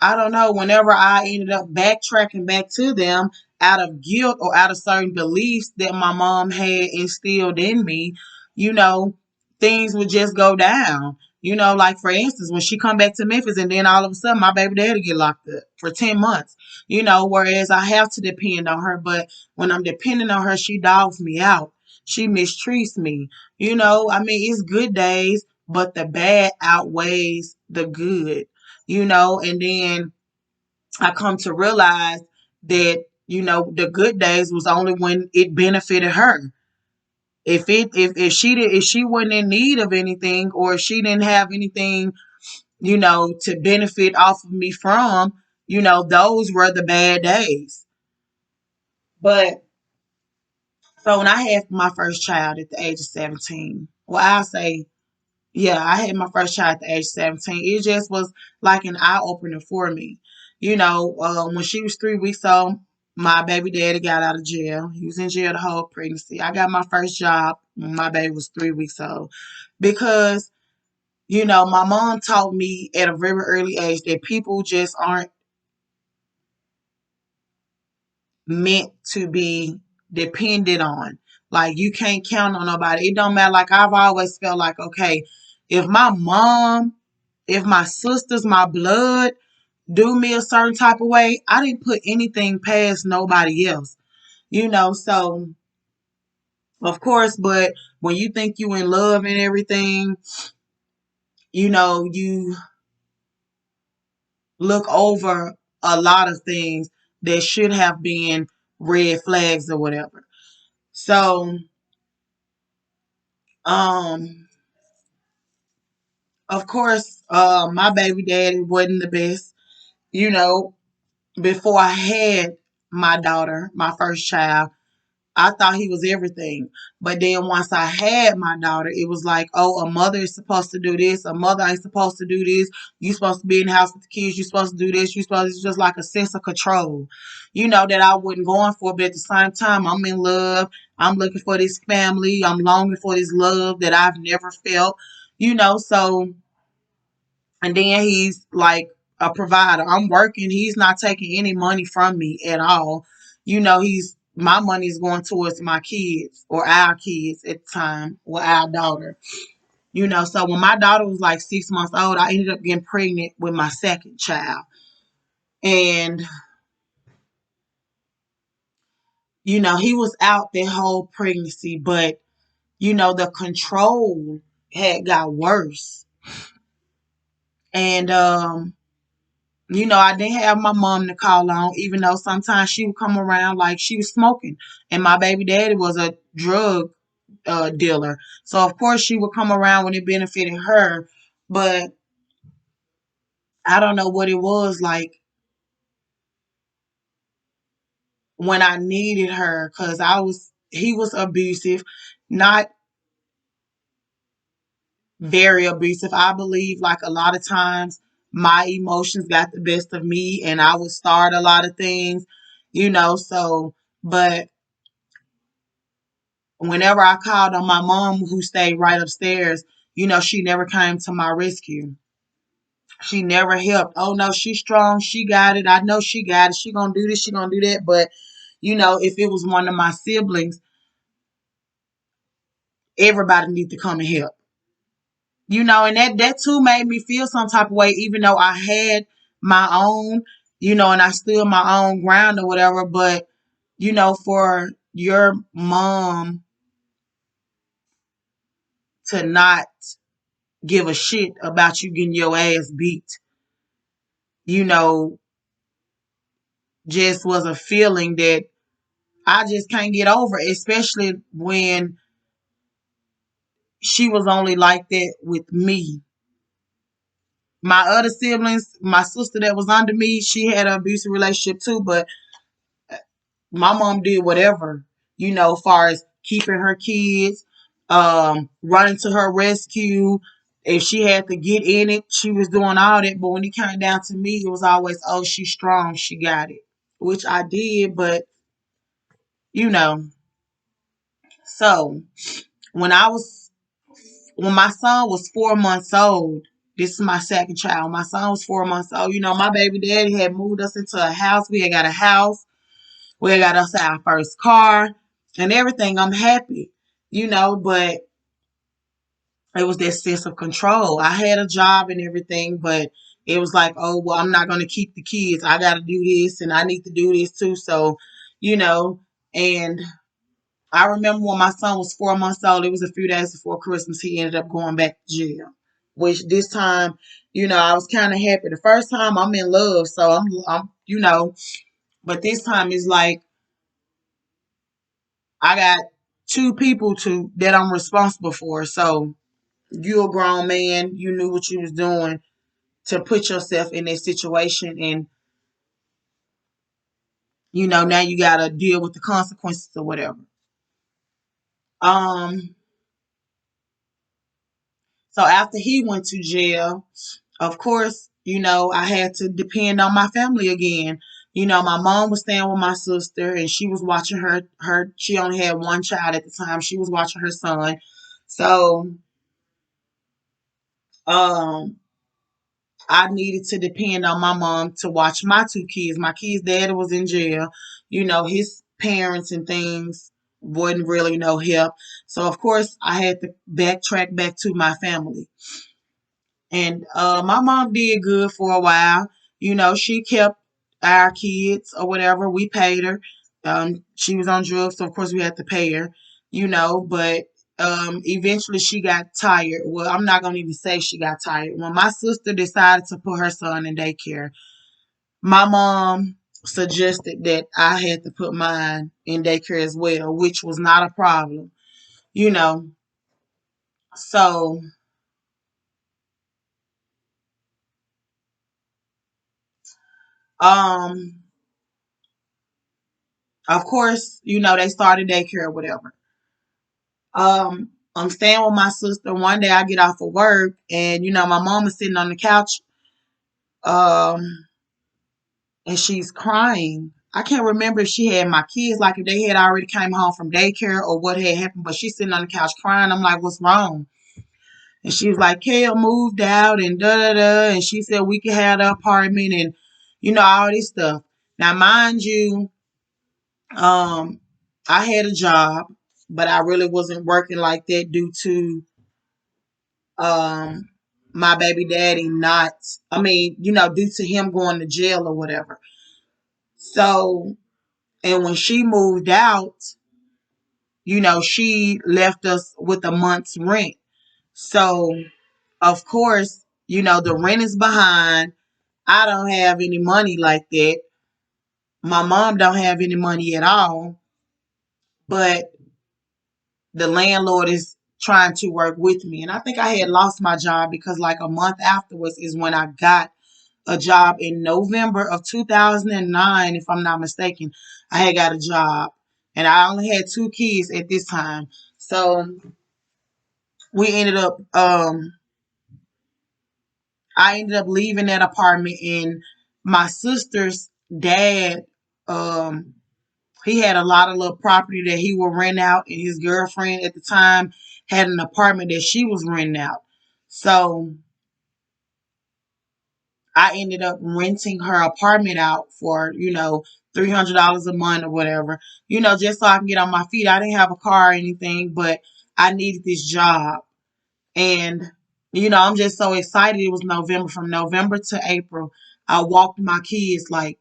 I don't know, whenever I ended up backtracking back to them out of guilt or out of certain beliefs that my mom had instilled in me, you know, things would just go down. Like, for instance, when she come back to Memphis and then all of a sudden my baby daddy get locked up for 10 months, whereas I have to depend on her. But when I'm depending on her, she dogs me out. She mistreats me. I mean, it's good days, but the bad outweighs the good, and then I come to realize that, the good days was only when it benefited her. If she wasn't in need of anything, or if she didn't have anything, to benefit off of me from, those were the bad days. But so when I had my first child at the age of 17, well, I'll say, yeah, I had my first child at the age of 17. It just was like an eye opener for me. When she was 3 weeks old, my baby daddy got out of jail. He was in jail the whole pregnancy. I got my first job when my baby was 3 weeks old because, my mom taught me at a very early age that people just aren't meant to be depended on. Like, you can't count on nobody. It don't matter. Like, I've always felt like, okay, if my mom, if my sisters, my blood do me a certain type of way, I didn't put anything past nobody else. So of course, but when you think you in love and everything, you look over a lot of things that should have been red flags or whatever. So, um, of course, my baby daddy wasn't the best. You know, Before I had my daughter, my first child, I thought he was everything. But then once I had my daughter, it was like, oh, a mother is supposed to do this. A mother ain't supposed to do this. You supposed to be in the house with the kids. You supposed to do this. It's just like a sense of control, that I wasn't going for. But at the same time, I'm in love. I'm looking for this family. I'm longing for this love that I've never felt, so, and then he's like a provider. I'm working. He's not taking any money from me at all. He's my money is going towards my kids or our kids at the time, or our daughter. So when my daughter was like 6 months old, I ended up getting pregnant with my second child. And, he was out that whole pregnancy, but, the control had got worse. And I didn't have my mom to call on, even though sometimes she would come around like she was smoking. And my baby daddy was a drug dealer. So, of course, she would come around when it benefited her. But I don't know what it was like when I needed her, because he was abusive, not very abusive. I believe, like, a lot of times my emotions got the best of me and I would start a lot of things, so But whenever I called on my mom, who stayed right upstairs, she never came to my rescue. She never helped. Oh no, she's strong. She got it. I know she got it. She gonna do this. She gonna do that. But if it was one of my siblings, everybody need to come and help. And that too made me feel some type of way, even though I had my own, and I stood my own ground or whatever. But for your mom to not give a shit about you getting your ass beat, you know, just was a feeling that I just can't get over, especially when she was only like that with me. My other siblings, my sister that was under me, she had an abusive relationship too, but my mom did whatever, as far as keeping her kids, running to her rescue. If she had to get in it, she was doing all that. But when it came down to me, it was always, oh, she's strong, she got it, which I did. But you know, so when I was when my son was 4 months old, this is my second child. My son was 4 months old. My baby daddy had moved us into a house. We had got a house. We had got us our first car and everything. I'm happy, but it was that sense of control. I had a job and everything, but it was like, oh, well, I'm not going to keep the kids. I got to do this and I need to do this too. So, and I remember when my son was 4 months old, it was a few days before Christmas, he ended up going back to jail. Which this time, I was kind of happy. The first time I'm in love, so but this time it's like I got two people that I'm responsible for. So you're a grown man, you knew what you was doing to put yourself in that situation, and now you gotta deal with the consequences or whatever. Um, so after he went to jail, of course, I had to depend on my family again. My mom was staying with my sister and she was watching she only had one child at the time. She was watching her son. So, um, I needed to depend on my mom to watch my two kids. My kid's dad was in jail. His parents and things wasn't really no help. So, of course, I had to backtrack back to my family. And my mom did good for a while. She kept our kids or whatever. We paid her. She was on drugs, so of course we had to pay her. But eventually she got tired. Well, I'm not gonna even say she got tired. When my sister decided to put her son in daycare, my mom suggested that I had to put mine in daycare as well, which was not a problem. You know, so um of course, they started daycare or whatever. I'm staying with my sister. One day I get off of work and my mom is sitting on the couch, um, and she's crying. I can't remember if she had my kids, like if they had already came home from daycare or what had happened, but she's sitting on the couch crying. I'm like, what's wrong? And she was like, Kale moved out and da da da, and she said we could have the apartment and all this stuff. Now, mind you, um, I had a job, but I really wasn't working like that due to um my baby daddy not, due to him going to jail or whatever. So, and when she moved out, she left us with a month's rent. So, of course, the rent is behind. I don't have any money like that. My mom don't have any money at all, but the landlord is trying to work with me. And I think I had lost my job because like a month afterwards is when I got a job in November of 2009, if I'm not mistaken. I had got a job and I only had two kids at this time. So we ended up, I ended up leaving that apartment, and my sister's dad, um, He had a lot of little property that he would rent out, and his girlfriend at the time had an apartment that she was renting out. So I ended up renting her apartment out for, $300 a month or whatever, just so I can get on my feet. I didn't have a car or anything, but I needed this job. And, I'm just so excited. It was November. From November to April, I walked my kids like,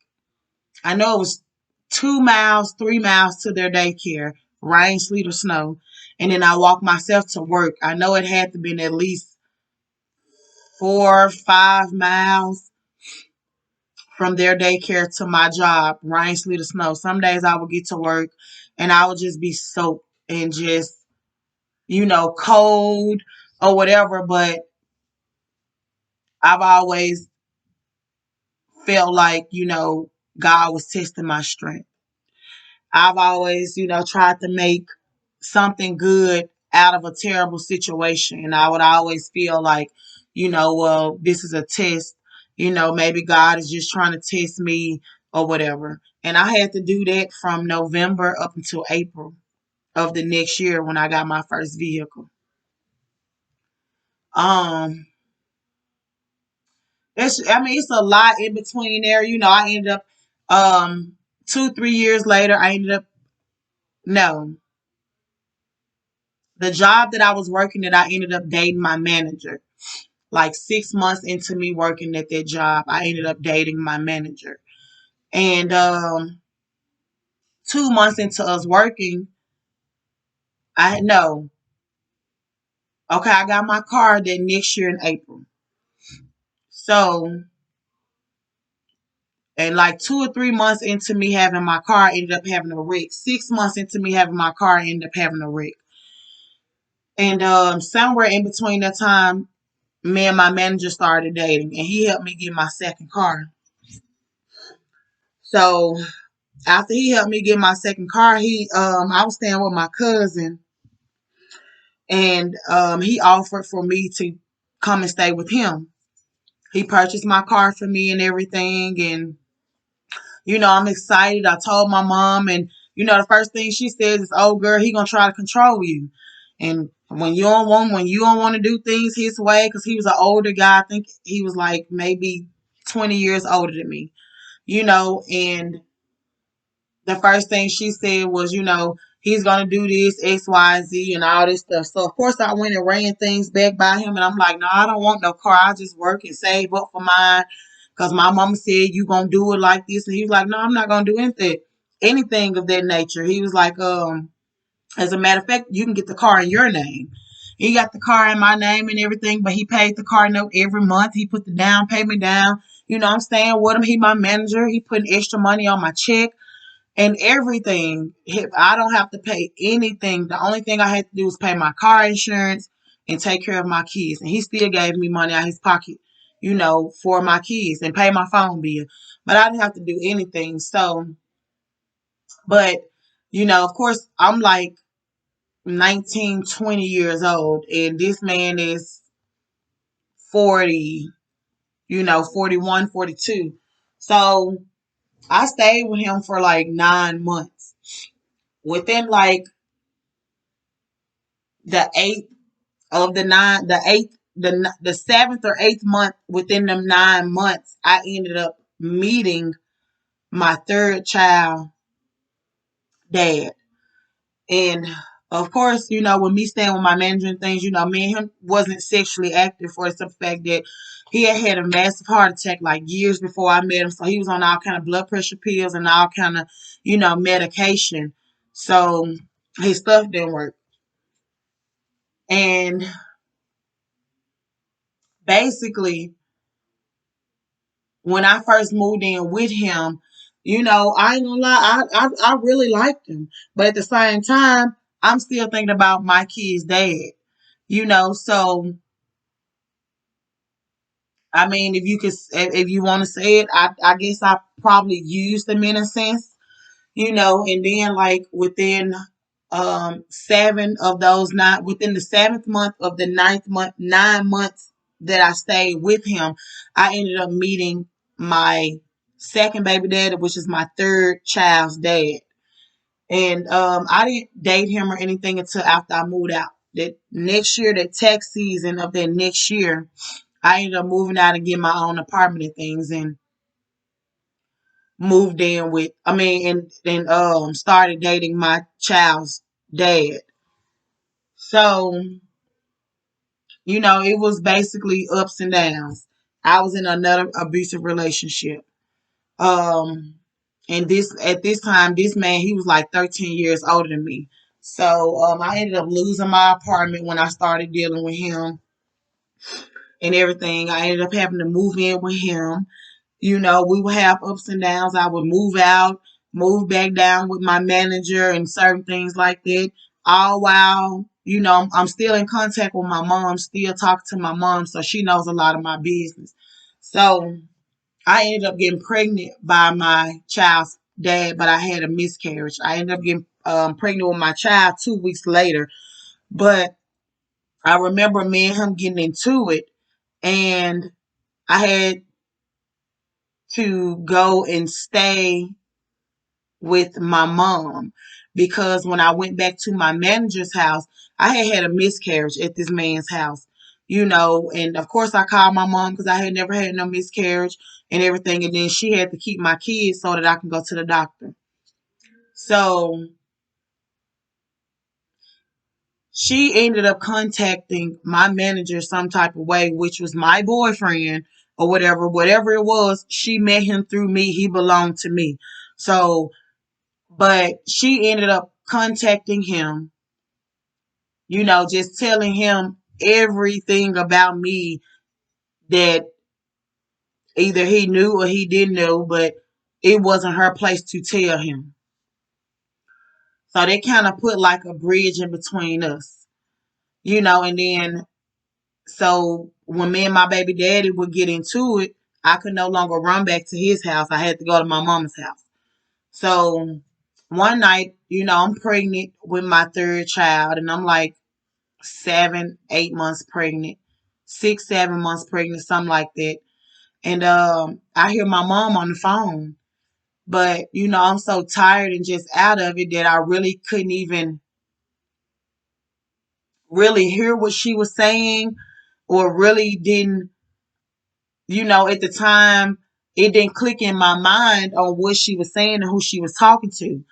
I know it was 2 miles, 3 miles to their daycare, rain, sleet, or snow. And then I walked myself to work. I know it had to been at least 4, 5 miles from their daycare to my job, rain, sleet, or snow. Some days I would get to work and I would just be soaked and just, cold or whatever. But I've always felt like, God was testing my strength. I've always, tried to make something good out of a terrible situation. And I would always feel like, well, this is a test. Maybe God is just trying to test me or whatever. And I had to do that from November up until April of the next year when I got my first vehicle. Um, it's a lot in between there. I ended up 2, 3 years later, I ended up no. The job that I was working at, I ended up dating my manager. Like 6 months into me working at that job, I ended up dating my manager. And 2 months into us working, I no, okay, I got my car that next year in April. So, and like 2 or 3 months into me having my car, I ended up having a wreck. 6 months into me having my car, I ended up having a wreck. And somewhere in between that time, me and my manager started dating, and he helped me get my second car. So after he helped me get my second car, I was staying with my cousin, and he offered for me to come and stay with him. He purchased my car for me and everything, and I'm excited. I told my mom, and the first thing she says is, "Oh, girl, he gonna try to control you." And when you don't want to do things his way, because he was an older guy. I think he was like maybe 20 years older than me, and the first thing she said was, he's gonna do this X, Y, Z, and all this stuff. So of course I went and ran things back by him, and I'm like, no, I don't want no car. I just work and save up for mine, because my mama said you gonna do it like this, and he was like, no, I'm not gonna do anything of that nature. He was like, as a matter of fact, you can get the car in your name. He got the car in my name and everything, but he paid the car note every month. He put the down payment down. I'm staying with him. He my manager. He putting extra money on my check and everything. I don't have to pay anything. The only thing I had to do was pay my car insurance and take care of my kids. And he still gave me money out of his pocket, for my kids and pay my phone bill. But I didn't have to do anything. So, but, of course, I'm like 19, 20 years old, and this man is 40, 41, 42. So I stayed with him for like 9 months. Within like the eighth of the nine, the eighth, the seventh or eighth month within them 9 months, I ended up meeting my third child dad. And of course, with me staying with my manager and things, me and him wasn't sexually active for the simple fact that he had a massive heart attack like years before I met him. So he was on all kind of blood pressure pills and all kind of, medication. So his stuff didn't work. And basically, when I first moved in with him, I ain't gonna lie, I really liked him. But at the same time, I'm still thinking about my kid's dad. So I mean, if you want to say it, I guess I probably used them in a sense, and then like within 7 of those 9, within the seventh month of the ninth month, 9 months that I stayed with him, I ended up meeting my second baby daddy, which is my third child's dad. And I didn't date him or anything until after I moved out. That next year, that tax season of that next year, I ended up moving out and getting my own apartment and things, and moved in with. I mean, and started dating my child's dad. So it was basically ups and downs. I was in another abusive relationship. Um, and this at this time, this man, he was like 13 years older than me. So I ended up losing my apartment when I started dealing with him and everything. I ended up having to move in with him. We would have ups and downs. I would move out, move back down with my manager and certain things like that. All while, I'm still in contact with my mom, still talk to my mom, so she knows a lot of my business. So I ended up getting pregnant by my child's dad, but I had a miscarriage. I ended up getting pregnant with my child 2 weeks later. But I remember me and him getting into it, and I had to go and stay with my mom because when I went back to my manager's house, I had a miscarriage at this man's house, and of course I called my mom because I had never had no miscarriage and everything, and then she had to keep my kids so that I can go to the doctor. So she ended up contacting my manager some type of way, which was my boyfriend or whatever it was. She met him through me. He belonged to me. So, but she ended up contacting him, just telling him everything about me that either he knew or he didn't know, but it wasn't her place to tell him. So they kind of put like a bridge in between us, and then so when me and my baby daddy would get into it, I could no longer run back to his house. I had to go to my mama's house. So one night, I'm pregnant with my third child, and I'm like 7, 8 months pregnant, 6, 7 months pregnant, something like that. And I hear my mom on the phone. But, I'm so tired and just out of it that I really couldn't even really hear what she was saying, or really didn't, at the time, it didn't click in my mind on what she was saying and who she was talking to.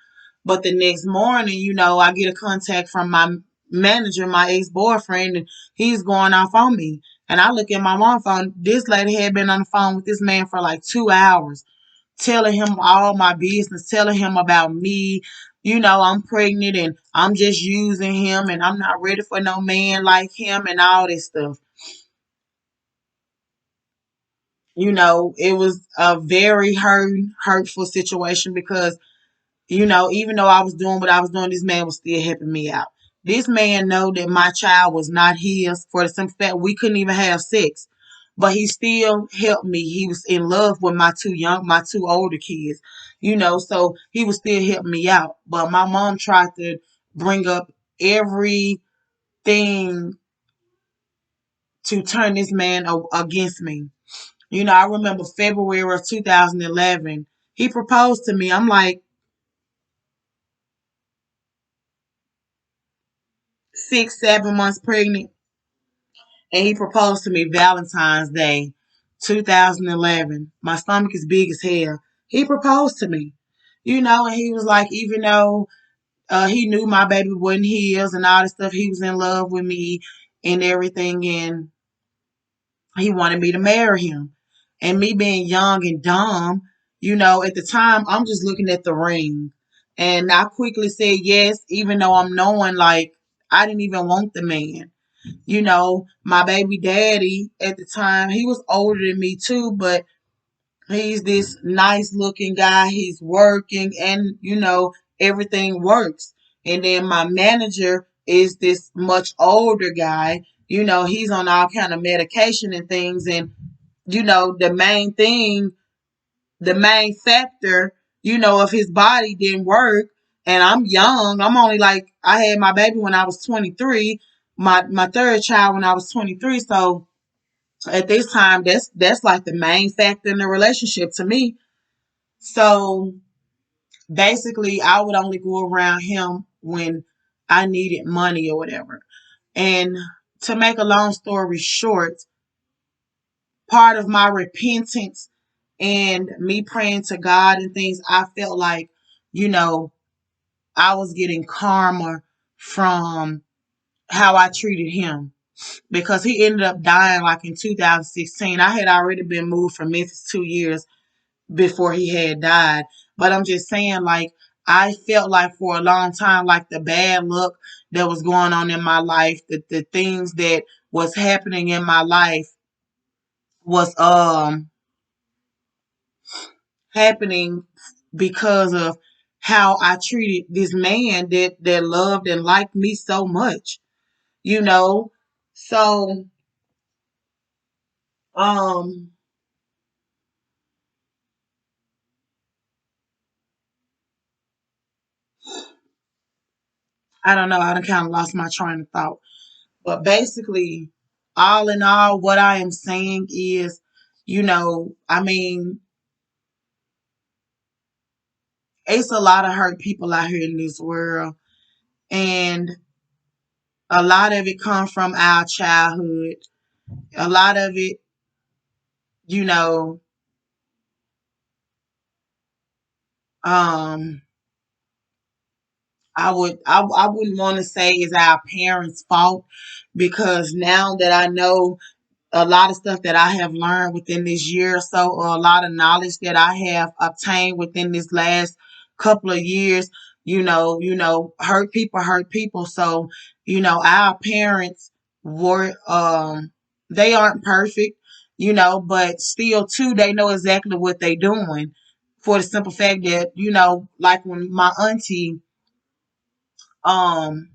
But the next morning, I get a contact from my manager, my ex-boyfriend, and he's going off on me. And I look at my mom's phone. This lady had been on the phone with this man for like 2 hours, telling him all my business, telling him about me. I'm pregnant and I'm just using him and I'm not ready for no man like him and all this stuff. It was a very hurtful situation because even though I was doing what I was doing, this man was still helping me out. This man know that my child was not his for the simple fact we couldn't even have sex. But he still helped me. He was in love with my two older kids, so he was still helping me out. But my mom tried to bring up everything to turn this man against me. I remember February of 2011, he proposed to me. I'm like 6, 7 months pregnant, and he proposed to me Valentine's Day, 2011. My stomach is big as hell. He proposed to me, and he was like, even though he knew my baby wasn't his and all this stuff, he was in love with me and everything, and he wanted me to marry him. And me being young and dumb, at the time, I'm just looking at the ring. And I quickly said yes, even though I'm knowing like I didn't even want the man. My baby daddy at the time, he was older than me too, but he's this nice looking guy. He's working and, everything works. And then my manager is this much older guy. He's on all kind of medication and things. And, the main factor, of his body didn't work. And I'm young. I'm only like, I had my baby when I was 23, my third child when I was 23. So at this time, that's like the main factor in the relationship to me. So basically I would only go around him when I needed money or whatever. And to make a long story short, part of my repentance and me praying to God and things, I felt like, you know, I was getting karma from how I treated him because he ended up dying like in 2016. I had already been moved from Memphis 2 years before he had died. But I'm just saying, like, I felt like for a long time, like the bad luck that was going on in my life, the things that was happening in my life was happening because of how I treated this man that loved and liked me so much, you know. So um I don't know, I done kind of lost my train of thought. But basically, all in all, what I am saying is, I mean, it's a lot of hurt people out here in this world, and a lot of it comes from our childhood. A lot of it, you know, um, I wouldn't want to say is our parents' fault because now that I know a lot of stuff that I have learned within this year or so, or a lot of knowledge that I have obtained within this last couple of years, hurt people. So, our parents were, they aren't perfect, but still too, they know exactly what they doing for the simple fact that, like when my auntie, um,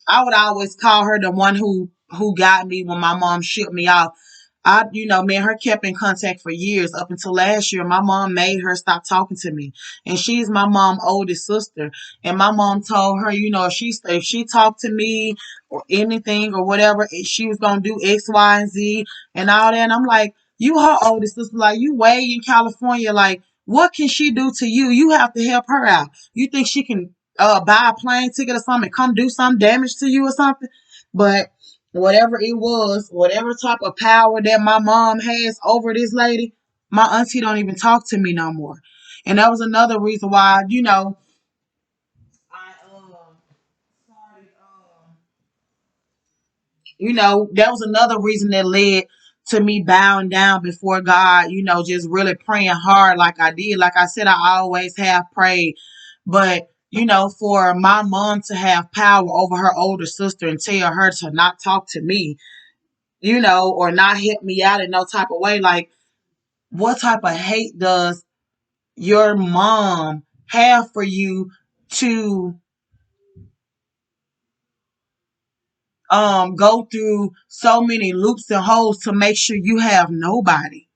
I would always call her the one who got me when my mom shipped me off. Me and her kept in contact for years up until last year. My mom made her stop talking to me, and she's my mom's oldest sister. And my mom told her, if she talked to me or anything or whatever, she was gonna do X, Y, and Z and all that. And I'm like, you her oldest sister, like you way in California, like what can she do to you? You have to help her out. You think she can buy a plane ticket or something and come do some damage to you or something? But whatever it was, whatever type of power that my mom has over this lady, my auntie don't even talk to me no more. And that was another reason why, I started that was another reason that led to me bowing down before God, just really praying hard like I did. Like I said, I always have prayed. But, for my mom to have power over her older sister and tell her to not talk to me, or not help me out in no type of way, like what type of hate does your mom have for you to go through so many loops and holes to make sure you have nobody,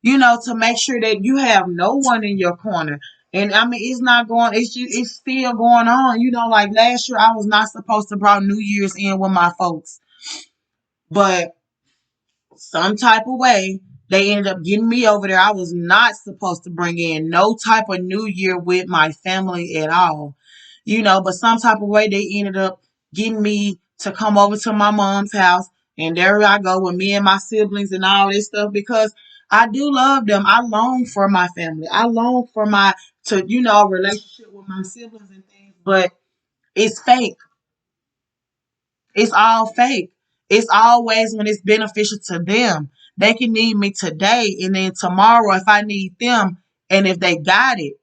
to make sure that you have no one in your corner. And I mean, it's not going, it's still going on. Like last year, I was not supposed to bring New Year's in with my folks, but some type of way they ended up getting me over there. I was not supposed to bring in no type of New Year with my family at all, but some type of way they ended up getting me to come over to my mom's house. And there I go with me and my siblings and all this stuff because I do love them. I long for my family. I long for relationship with my siblings and things, but it's fake. It's all fake. It's always when it's beneficial to them. They can need me today, and then tomorrow, if I need them, and if they got it,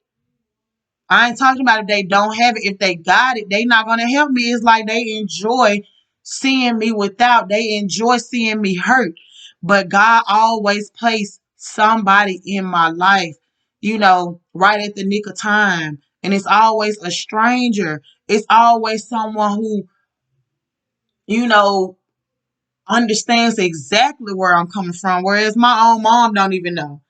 I ain't talking about if they don't have it. If they got it, they not gonna help me. It's like they enjoy seeing me without. They enjoy seeing me hurt. But God always placed somebody in my life, right at the nick of time. And it's always a stranger. It's always someone who, you know, understands exactly where I'm coming from, whereas my own mom don't even know.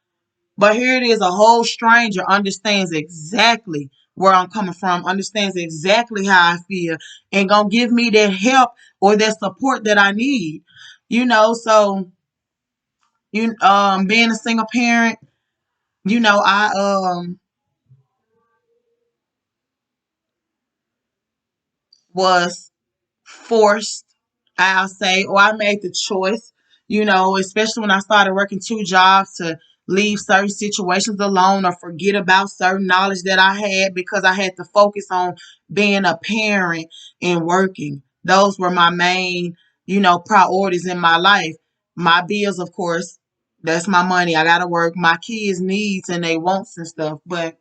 But here it is, a whole stranger understands exactly where I'm coming from, understands exactly how I feel, and gonna give me that help or that support that I need. So being a single parent, I was forced, I'll say, or I made the choice, especially when I started working two jobs, to leave certain situations alone or forget about certain knowledge that I had because I had to focus on being a parent and working. Those were my main, priorities in my life. My bills, of course, that's my money. I gotta work. My kids' needs and they wants and stuff. But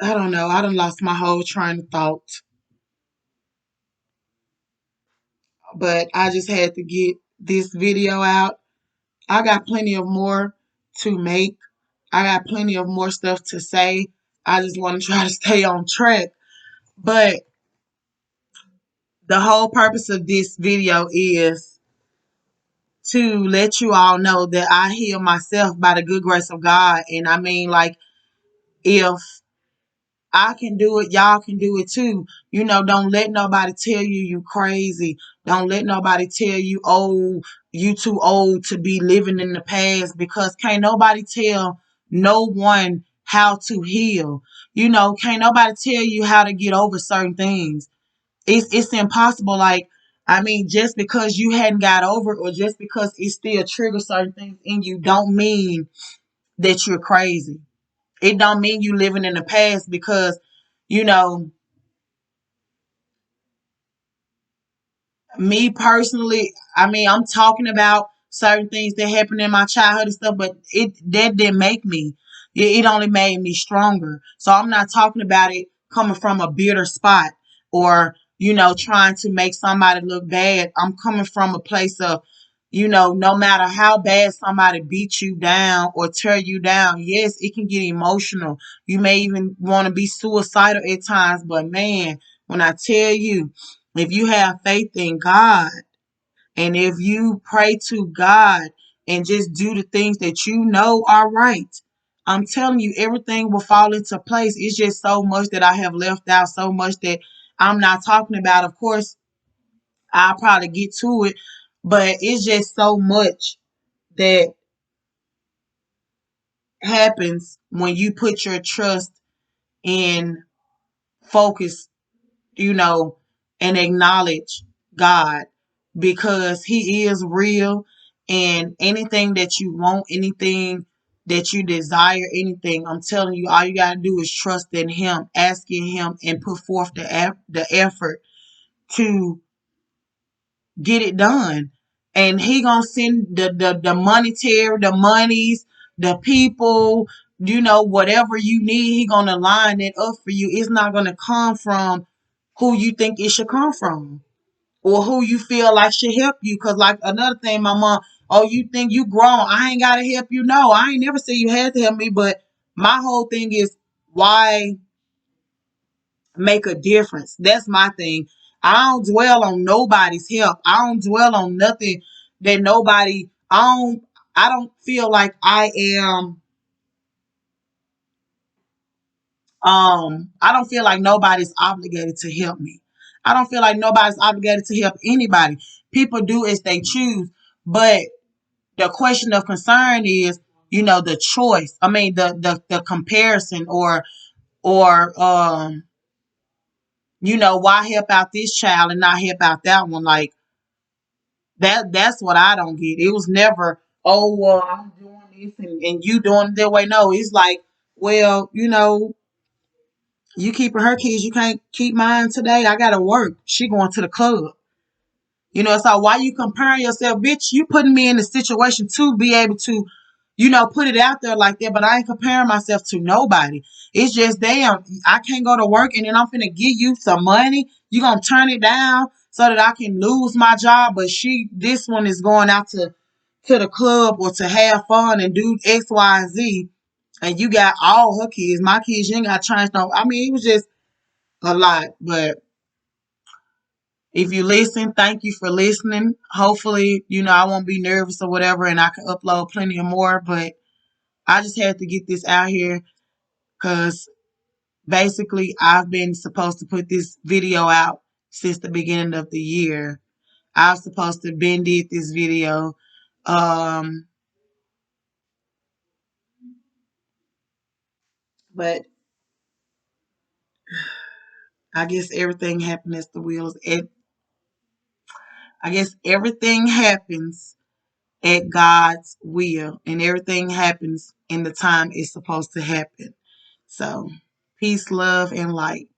I don't know. I done lost my whole train of thought. But I just had to get this video out. I got plenty of more to make. I got plenty of more stuff to say. I just want to try to stay on track. But the whole purpose of this video is to let you all know that I heal myself by the good grace of God. And I mean, like, if I can do it, y'all can do it too. Don't let nobody tell you you crazy. Don't let nobody tell you, oh, you too old to be living in the past, because can't nobody tell no one how to heal. Can't nobody tell you how to get over certain things. It's impossible. Like, I mean, just because you hadn't got over it, or just because it still triggers certain things in you, don't mean that you're crazy. It don't mean you living in the past, because you know me personally, I mean, I'm talking about certain things that happened in my childhood and stuff, but it that didn't make me. It only made me stronger. So I'm not talking about it coming from a bitter spot, or trying to make somebody look bad. I'm coming from a place of, no matter how bad somebody beat you down or tear you down, yes, it can get emotional. You may even want to be suicidal at times, but man, when I tell you, if you have faith in God, and if you pray to God and just do the things that you know are right, I'm telling you, everything will fall into place. It's just so much that I have left out, so much that I'm not talking about. Of course, I'll probably get to it, but it's just so much that happens when you put your trust in focus, you know, and acknowledge God, because He is real. And anything that you want, anything that you desire, anything, I'm telling you, all you got to do is trust in Him, asking Him, and put forth the effort to get it done. And He gonna send the monetary, the monies, the people, whatever you need. He gonna line it up for you. It's not gonna come from who you think it should come from, or who you feel like should help you. Cause like another thing, my mom, oh, you think you grown, I ain't gotta help you. No, I ain't never say you had to help me. But my whole thing is, why make a difference? That's my thing. I don't dwell on nobody's help. I don't dwell on nothing that nobody, I don't feel like I am, I don't feel like nobody's obligated to help me. I don't feel like nobody's obligated to help anybody. People do as they choose. But the question of concern is, the choice. I mean, the comparison, or why help out this child and not help out that one? Like, that's what I don't get. It was never, oh, well, I'm doing this, and you doing it that way. No, it's like, well, you keeping her kids, you can't keep mine today. I gotta work. She going to the club. So why you comparing yourself, bitch? You putting me in a situation to be able to, put it out there like that. But I ain't comparing myself to nobody. It's just, damn, I can't go to work, and then I'm finna give you some money. You gonna turn it down so that I can lose my job. But this one is going out to the club or to have fun and do X, Y, and Z. And you got all her kids. My kids, you ain't got changed. No, I mean, it was just a lot. But if you listen, thank you for listening. Hopefully, I won't be nervous or whatever, and I can upload plenty of more. But I just had to get this out here, because basically I've been supposed to put this video out since the beginning of the year. I was supposed to been did this video. Um, but I guess everything happens as the wheels. I guess everything happens at God's will, and everything happens in the time it's supposed to happen. So, peace, love, and light.